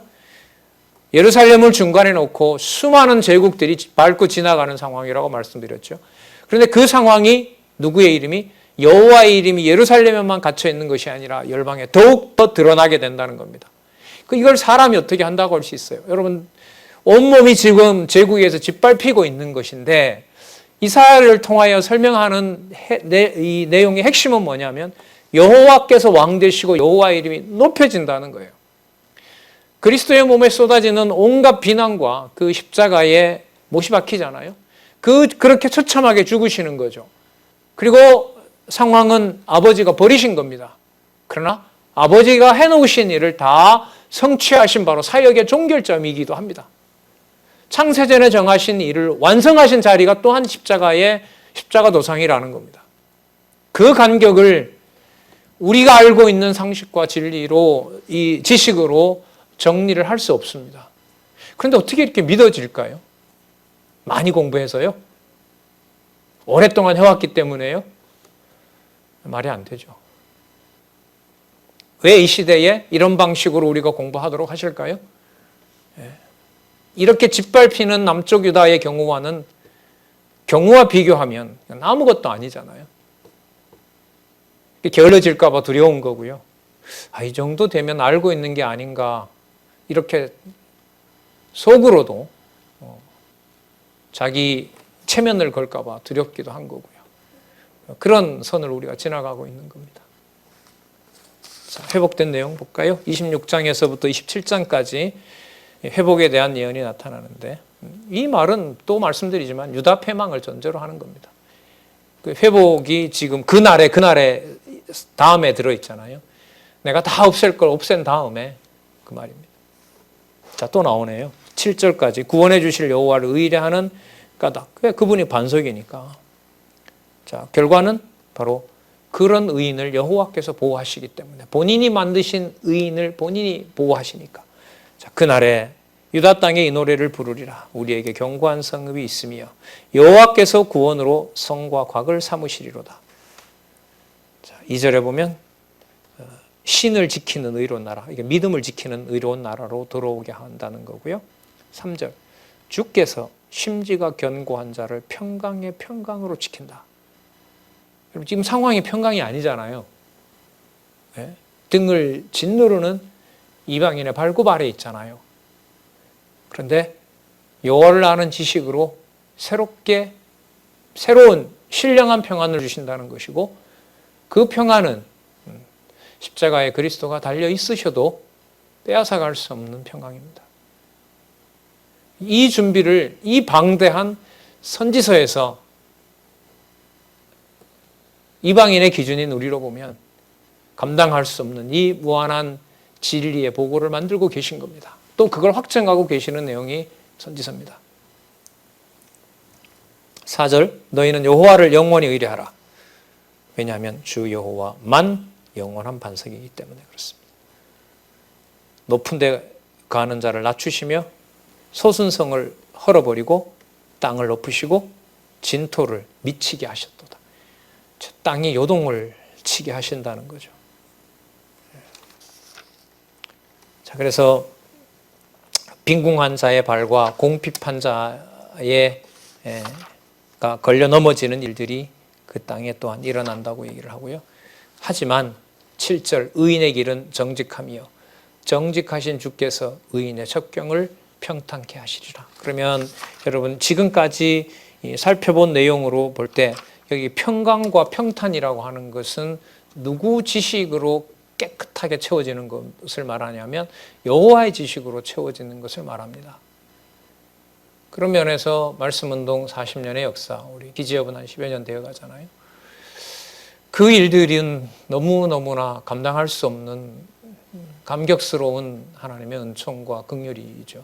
예루살렘을 중간에 놓고 수많은 제국들이 밟고 지나가는 상황이라고 말씀드렸죠. 그런데 그 상황이 누구의 이름이? 여호와의 이름이 예루살렘에만 갇혀 있는 것이 아니라 열방에 더욱 더 드러나게 된다는 겁니다. 이걸 사람이 어떻게 한다고 할 수 있어요? 여러분, 온몸이 지금 제국에서 짓밟히고 있는 것인데 이사야를 통하여 설명하는 이 내용의 핵심은 뭐냐면 여호와께서 왕 되시고 여호와의 이름이 높여진다는 거예요. 그리스도의 몸에 쏟아지는 온갖 비난과 그 십자가에 못이 박히잖아요. 그렇게 처참하게 죽으시는 거죠. 그리고 상황은 아버지가 버리신 겁니다. 그러나 아버지가 해놓으신 일을 다 성취하신 바로 사역의 종결점이기도 합니다. 창세전에 정하신 일을 완성하신 자리가 또한 십자가 도상이라는 겁니다. 그 간격을 우리가 알고 있는 상식과 진리로, 이 지식으로 정리를 할 수 없습니다. 그런데 어떻게 이렇게 믿어질까요? 많이 공부해서요? 오랫동안 해왔기 때문에요? 말이 안 되죠. 왜 이 시대에 이런 방식으로 우리가 공부하도록 하실까요? 이렇게 짓밟히는 남쪽 유다의 경우와는 경우와 비교하면 아무것도 아니잖아요. 게을러질까 봐 두려운 거고요. 이 정도 되면 알고 있는 게 아닌가, 이렇게 속으로도 자기 체면을 걸까 봐 두렵기도 한 거고요. 그런 선을 우리가 지나가고 있는 겁니다. 자, 회복된 내용 볼까요? 26장에서부터 27장까지 회복에 대한 예언이 나타나는데, 이 말은 또 말씀드리지만 유다 패망을 전제로 하는 겁니다. 그 회복이 지금 그날에 다음에 들어있잖아요. 내가 다 없앨 걸 없앤 다음에 그 말입니다. 자, 또 나오네요. 7절까지 구원해 주실 여호와를 의뢰하는 까닭. 그분이 반석이니까. 자, 결과는 바로 그런 의인을 여호와께서 보호하시기 때문에, 본인이 만드신 의인을 본인이 보호하시니까. 자, 그날에 유다 땅에 이 노래를 부르리라. 우리에게 견고한 성읍이 있으며 여호와께서 구원으로 성과 곽을 삼으시리로다. 자, 2절에 보면 신을 지키는 의로운 나라, 이게 믿음을 지키는 의로운 나라로 들어오게 한다는 거고요. 3절, 주께서 심지가 견고한 자를 평강의 평강으로 지킨다. 여러분, 지금 상황이 평강이 아니잖아요. 네? 등을 짓누르는 이방인의 발굽 아래 있잖아요. 그런데 여호와를 아는 지식으로 새로운 신령한 평안을 주신다는 것이고, 그 평안은 십자가에 그리스도가 달려 있으셔도 빼앗아갈 수 없는 평강입니다. 이 준비를 이 방대한 선지서에서 이방인의 기준인 우리로 보면 감당할 수 없는 이 무한한 진리의 보고를 만들고 계신 겁니다. 또 그걸 확증하고 계시는 내용이 선지서입니다. 4절, 너희는 여호와를 영원히 의뢰하라. 왜냐하면 주 여호와만 영원한 반석이기 때문에 그렇습니다. 높은 데 가는 자를 낮추시며 소순성을 헐어버리고 땅을 높이시고 진토를 미치게 하셨도다. 땅이 요동을 치게 하신다는 거죠. 자, 그래서 빈궁한 자의 발과 공핍한 자의 가 걸려 넘어지는 일들이 그 땅에 또한 일어난다고 얘기를 하고요. 하지만 7절, 의인의 길은 정직함이요 정직하신 주께서 의인의 첩경을 평탄케 하시리라. 그러면 여러분, 지금까지 살펴본 내용으로 볼 때 여기 평강과 평탄이라고 하는 것은 누구 지식으로 깨끗하게 채워지는 것을 말하냐면 여호와의 지식으로 채워지는 것을 말합니다. 그런 면에서 말씀운동 40년의 역사, 우리 기지업은 한 10여 년 되어 가잖아요. 그 일들은 너무너무나 감당할 수 없는 감격스러운 하나님의 은총과 긍휼이죠.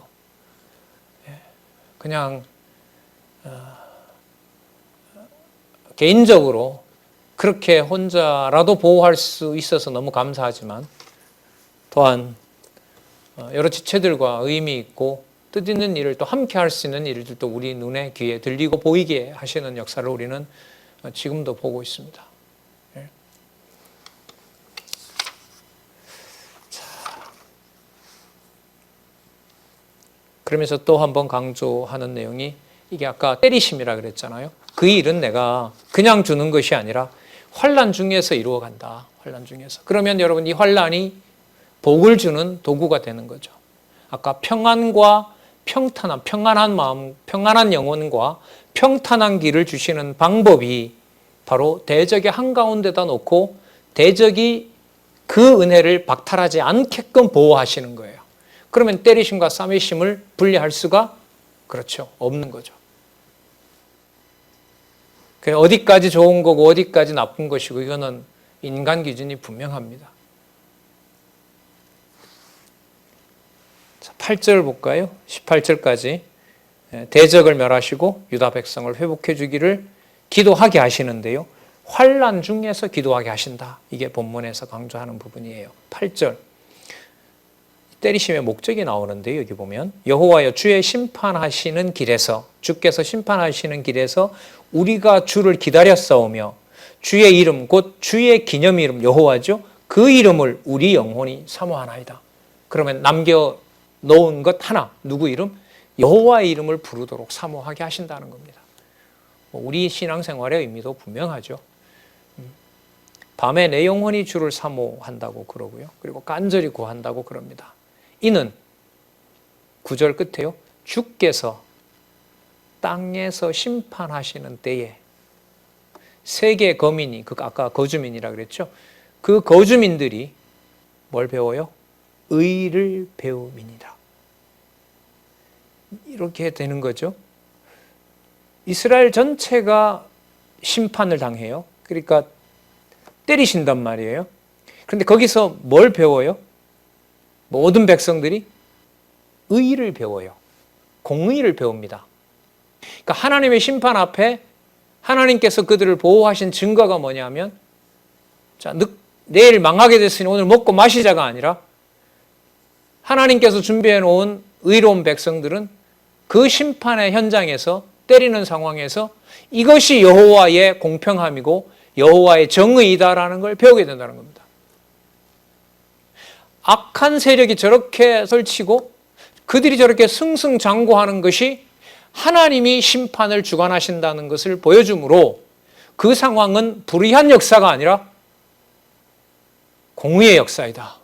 그냥 개인적으로 그렇게 혼자라도 보호할 수 있어서 너무 감사하지만, 또한 여러 지체들과 의미 있고 뜻있는 일을 또 함께 할 수 있는 일들도 우리 눈에 귀에 들리고 보이게 하시는 역사를 우리는 지금도 보고 있습니다. 그러면서 또 한 번 강조하는 내용이 이게 아까 때리심이라 그랬잖아요. 그 일은 내가 그냥 주는 것이 아니라 환난 중에서 이루어간다. 환난 중에서. 그러면 여러분 이 환난이 복을 주는 도구가 되는 거죠. 아까 평안과 평탄한, 평안한 마음, 평안한 영혼과 평탄한 길을 주시는 방법이 바로 대적의 한가운데다 놓고 대적이 그 은혜를 박탈하지 않게끔 보호하시는 거예요. 그러면 때리심과 싸매심을 분리할 수가 그렇죠. 없는 거죠. 어디까지 좋은 거고 어디까지 나쁜 것이고 이거는 인간 기준이 분명합니다. 8절 볼까요? 18절까지 대적을 멸하시고 유다 백성을 회복해 주기를 기도하게 하시는데요. 환난 중에서 기도하게 하신다. 이게 본문에서 강조하는 부분이에요. 8절 때리심의 목적이 나오는데요. 여기 보면 여호와여 주의 심판하시는 길에서 주께서 심판하시는 길에서 우리가 주를 기다렸사오며 주의 이름 곧 주의 기념 이름 여호와죠. 그 이름을 우리 영혼이 사모하나이다. 그러면 남겨 놓은 것 하나 누구 이름? 여호와의 이름을 부르도록 사모하게 하신다는 겁니다. 우리 신앙생활의 의미도 분명하죠. 밤에 내 영혼이 주를 사모한다고 그러고요. 그리고 간절히 구한다고 그럽니다. 이는 9절 끝에요. 주께서 땅에서 심판하시는 때에 세계 거민이 아까 거주민이라 그랬죠. 그 거주민들이 뭘 배워요? 의를 배움이니라. 이렇게 되는 거죠. 이스라엘 전체가 심판을 당해요. 그러니까 때리신단 말이에요. 그런데 거기서 뭘 배워요? 모든 백성들이 의를 배워요. 공의를 배웁니다. 그러니까 하나님의 심판 앞에 하나님께서 그들을 보호하신 증거가 뭐냐면 자, 내일 망하게 됐으니 오늘 먹고 마시자가 아니라 하나님께서 준비해 놓은 의로운 백성들은 그 심판의 현장에서 때리는 상황에서 이것이 여호와의 공평함이고 여호와의 정의이다라는 걸 배우게 된다는 겁니다. 악한 세력이 저렇게 설치고 그들이 저렇게 승승장구하는 것이 하나님이 심판을 주관하신다는 것을 보여주므로 그 상황은 불의한 역사가 아니라 공의의 역사이다.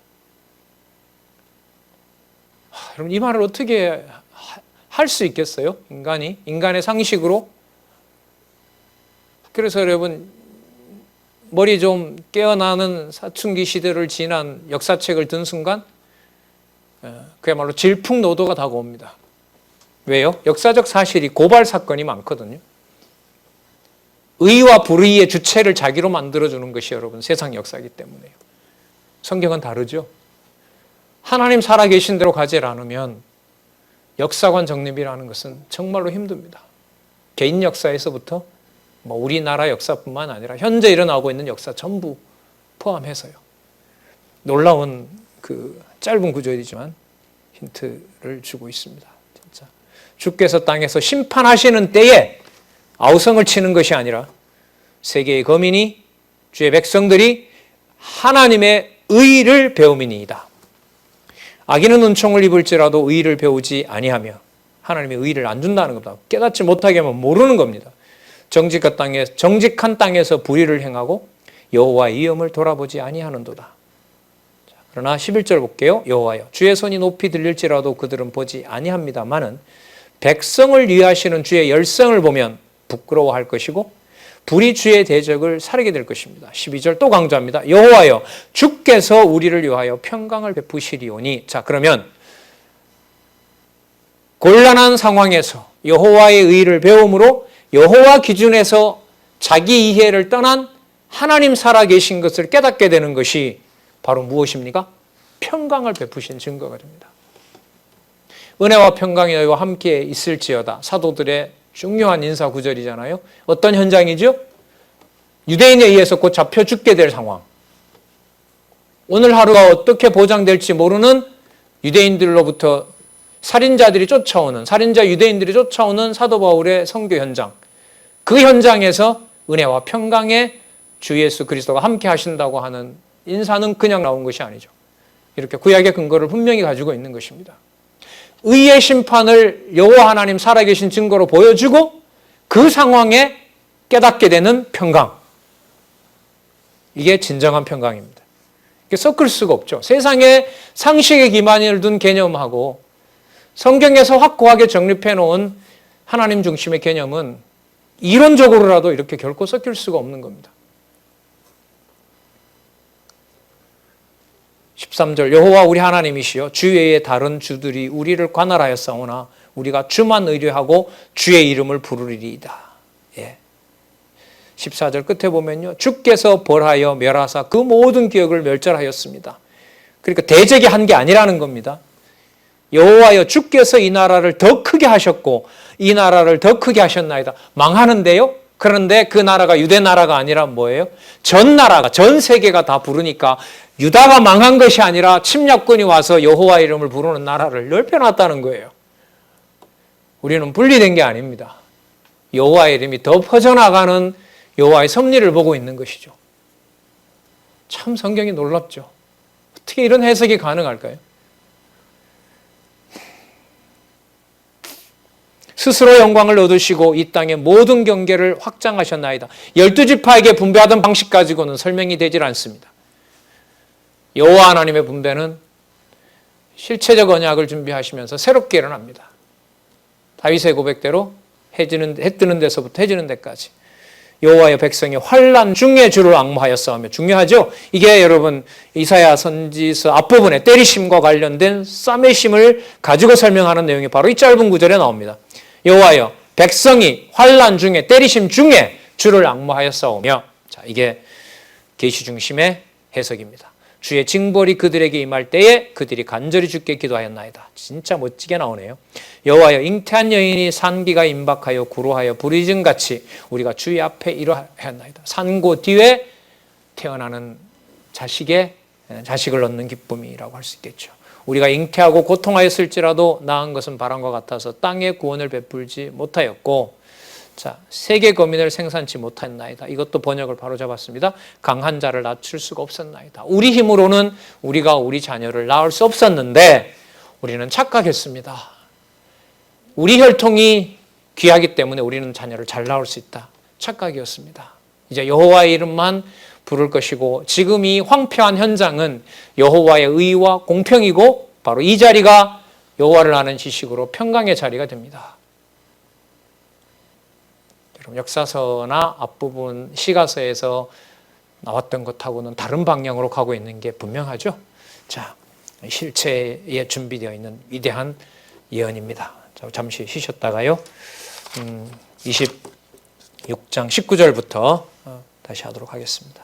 여러분 이 말을 어떻게 할 수 있겠어요? 인간의 상식으로? 그래서 여러분 머리 좀 깨어나는 사춘기 시대를 지난 역사책을 든 순간 그야말로 질풍노도가 다가옵니다. 왜요? 역사적 사실이 고발 사건이 많거든요. 의와 불의의 주체를 자기로 만들어주는 것이 여러분 세상 역사이기 때문에요. 성경은 다르죠. 하나님 살아계신 대로 가지 않으면 역사관 정립이라는 것은 정말로 힘듭니다. 개인 역사에서부터 우리나라 역사뿐만 아니라 현재 일어나고 있는 역사 전부 포함해서요. 놀라운 그 짧은 구절이지만 힌트를 주고 있습니다. 진짜 주께서 땅에서 심판하시는 때에 아우성을 치는 것이 아니라 세계의 거민이 주의 백성들이 하나님의 의를 배움이니이다. 악인은 은총을 입을지라도 의를 배우지 아니하며 하나님의 의를 안 준다는 겁니다. 깨닫지 못하게 하면 모르는 겁니다. 정직한 땅에서 불의를 행하고 여호와의 이름을 돌아보지 아니하는도다. 그러나 11절 볼게요. 여호와여 주의 손이 높이 들릴지라도 그들은 보지 아니합니다마는 백성을 위하시는 주의 열성을 보면 부끄러워할 것이고 불이 주의 대적을 사르게 될 것입니다. 12절 또 강조합니다. 여호와여 주께서 우리를 위하여 평강을 베푸시리오니. 자, 그러면 곤란한 상황에서 여호와의 의를 배움으로 여호와 기준에서 자기 이해를 떠난 하나님 살아계신 것을 깨닫게 되는 것이 바로 무엇입니까? 평강을 베푸신 증거가 됩니다. 은혜와 평강이 너희와 함께 있을지어다. 사도들의 중요한 인사 구절이잖아요. 어떤 현장이죠? 유대인에 의해서 곧 잡혀 죽게 될 상황. 오늘 하루가 어떻게 보장될지 모르는 유대인들로부터 살인자 유대인들이 쫓아오는 사도 바울의 선교 현장. 그 현장에서 은혜와 평강에 주 예수 그리스도가 함께 하신다고 하는 인사는 그냥 나온 것이 아니죠. 이렇게 구약의 근거를 분명히 가지고 있는 것입니다. 의의 심판을 여호와 하나님 살아계신 증거로 보여주고 그 상황에 깨닫게 되는 평강. 이게 진정한 평강입니다. 이게 섞을 수가 없죠. 세상에 상식에 기반을 둔 개념하고 성경에서 확고하게 정립해 놓은 하나님 중심의 개념은 이론적으로라도 이렇게 결코 섞일 수가 없는 겁니다. 13절 여호와 우리 하나님이시여 주 외에 다른 주들이 우리를 관할하였사오나 우리가 주만 의뢰하고 주의 이름을 부르리이다. 예. 14절 끝에 보면요. 주께서 벌하여 멸하사 그 모든 기억을 멸절하였습니다. 그러니까 대적이 한 게 아니라는 겁니다. 여호와여 주께서 이 나라를 더 크게 하셨고 이 나라를 더 크게 하셨나이다. 망하는데요. 그런데 그 나라가 유대 나라가 아니라 뭐예요? 전 나라가 전 세계가 다 부르니까 유다가 망한 것이 아니라 침략군이 와서 여호와 이름을 부르는 나라를 넓혀놨다는 거예요. 우리는 분리된 게 아닙니다. 여호와의 이름이 더 퍼져나가는 여호와의 섭리를 보고 있는 것이죠. 참 성경이 놀랍죠. 어떻게 이런 해석이 가능할까요? 스스로 영광을 얻으시고 이 땅의 모든 경계를 확장하셨나이다. 12지파에게 분배하던 방식 가지고는 설명이 되질 않습니다. 여호와 하나님의 분배는 실체적 언약을 준비하시면서 새롭게 일어납니다. 다윗의 고백대로 해 뜨는 데서부터 해지는 데까지 여호와의 백성이 환난 중에 주를 앙모하였사오며 중요하죠. 이게 여러분 이사야 선지서 앞부분에 때리심과 관련된 싸매심을 가지고 설명하는 내용이 바로 이 짧은 구절에 나옵니다. 여호와여 백성이 환난 중에 때리심 중에 주를 앙모하였사오며 자 이게 계시 중심의 해석입니다. 주의 징벌이 그들에게 임할 때에 그들이 간절히 주께 기도하였나이다. 진짜 멋지게 나오네요. 여호와여 잉태한 여인이 산기가 임박하여 구로하여 부르짖음같이 우리가 주의 앞에 이러하였나이다. 산고 뒤에 태어나는 자식을 얻는 기쁨이라고 할 수 있겠죠. 우리가 잉태하고 고통하였을지라도 나은 것은 바람과 같아서 땅에 구원을 베풀지 못하였고 자, 세계 거민을 생산치 못했나이다. 이것도 번역을 바로 잡았습니다. 강한 자를 낳을 수가 없었나이다. 우리 힘으로는 우리가 우리 자녀를 낳을 수 없었는데 우리는 착각했습니다. 우리 혈통이 귀하기 때문에 우리는 자녀를 잘 낳을 수 있다. 착각이었습니다. 이제 여호와의 이름만 부를 것이고 지금 이 황폐한 현장은 여호와의 의와 공평이고 바로 이 자리가 여호와를 아는 지식으로 평강의 자리가 됩니다. 역사서나 앞부분 시가서에서 나왔던 것하고는 다른 방향으로 가고 있는 게 분명하죠. 자, 실체에 준비되어 있는 위대한 예언입니다. 자, 잠시 쉬셨다가요. 26장 19절부터 다시 하도록 하겠습니다.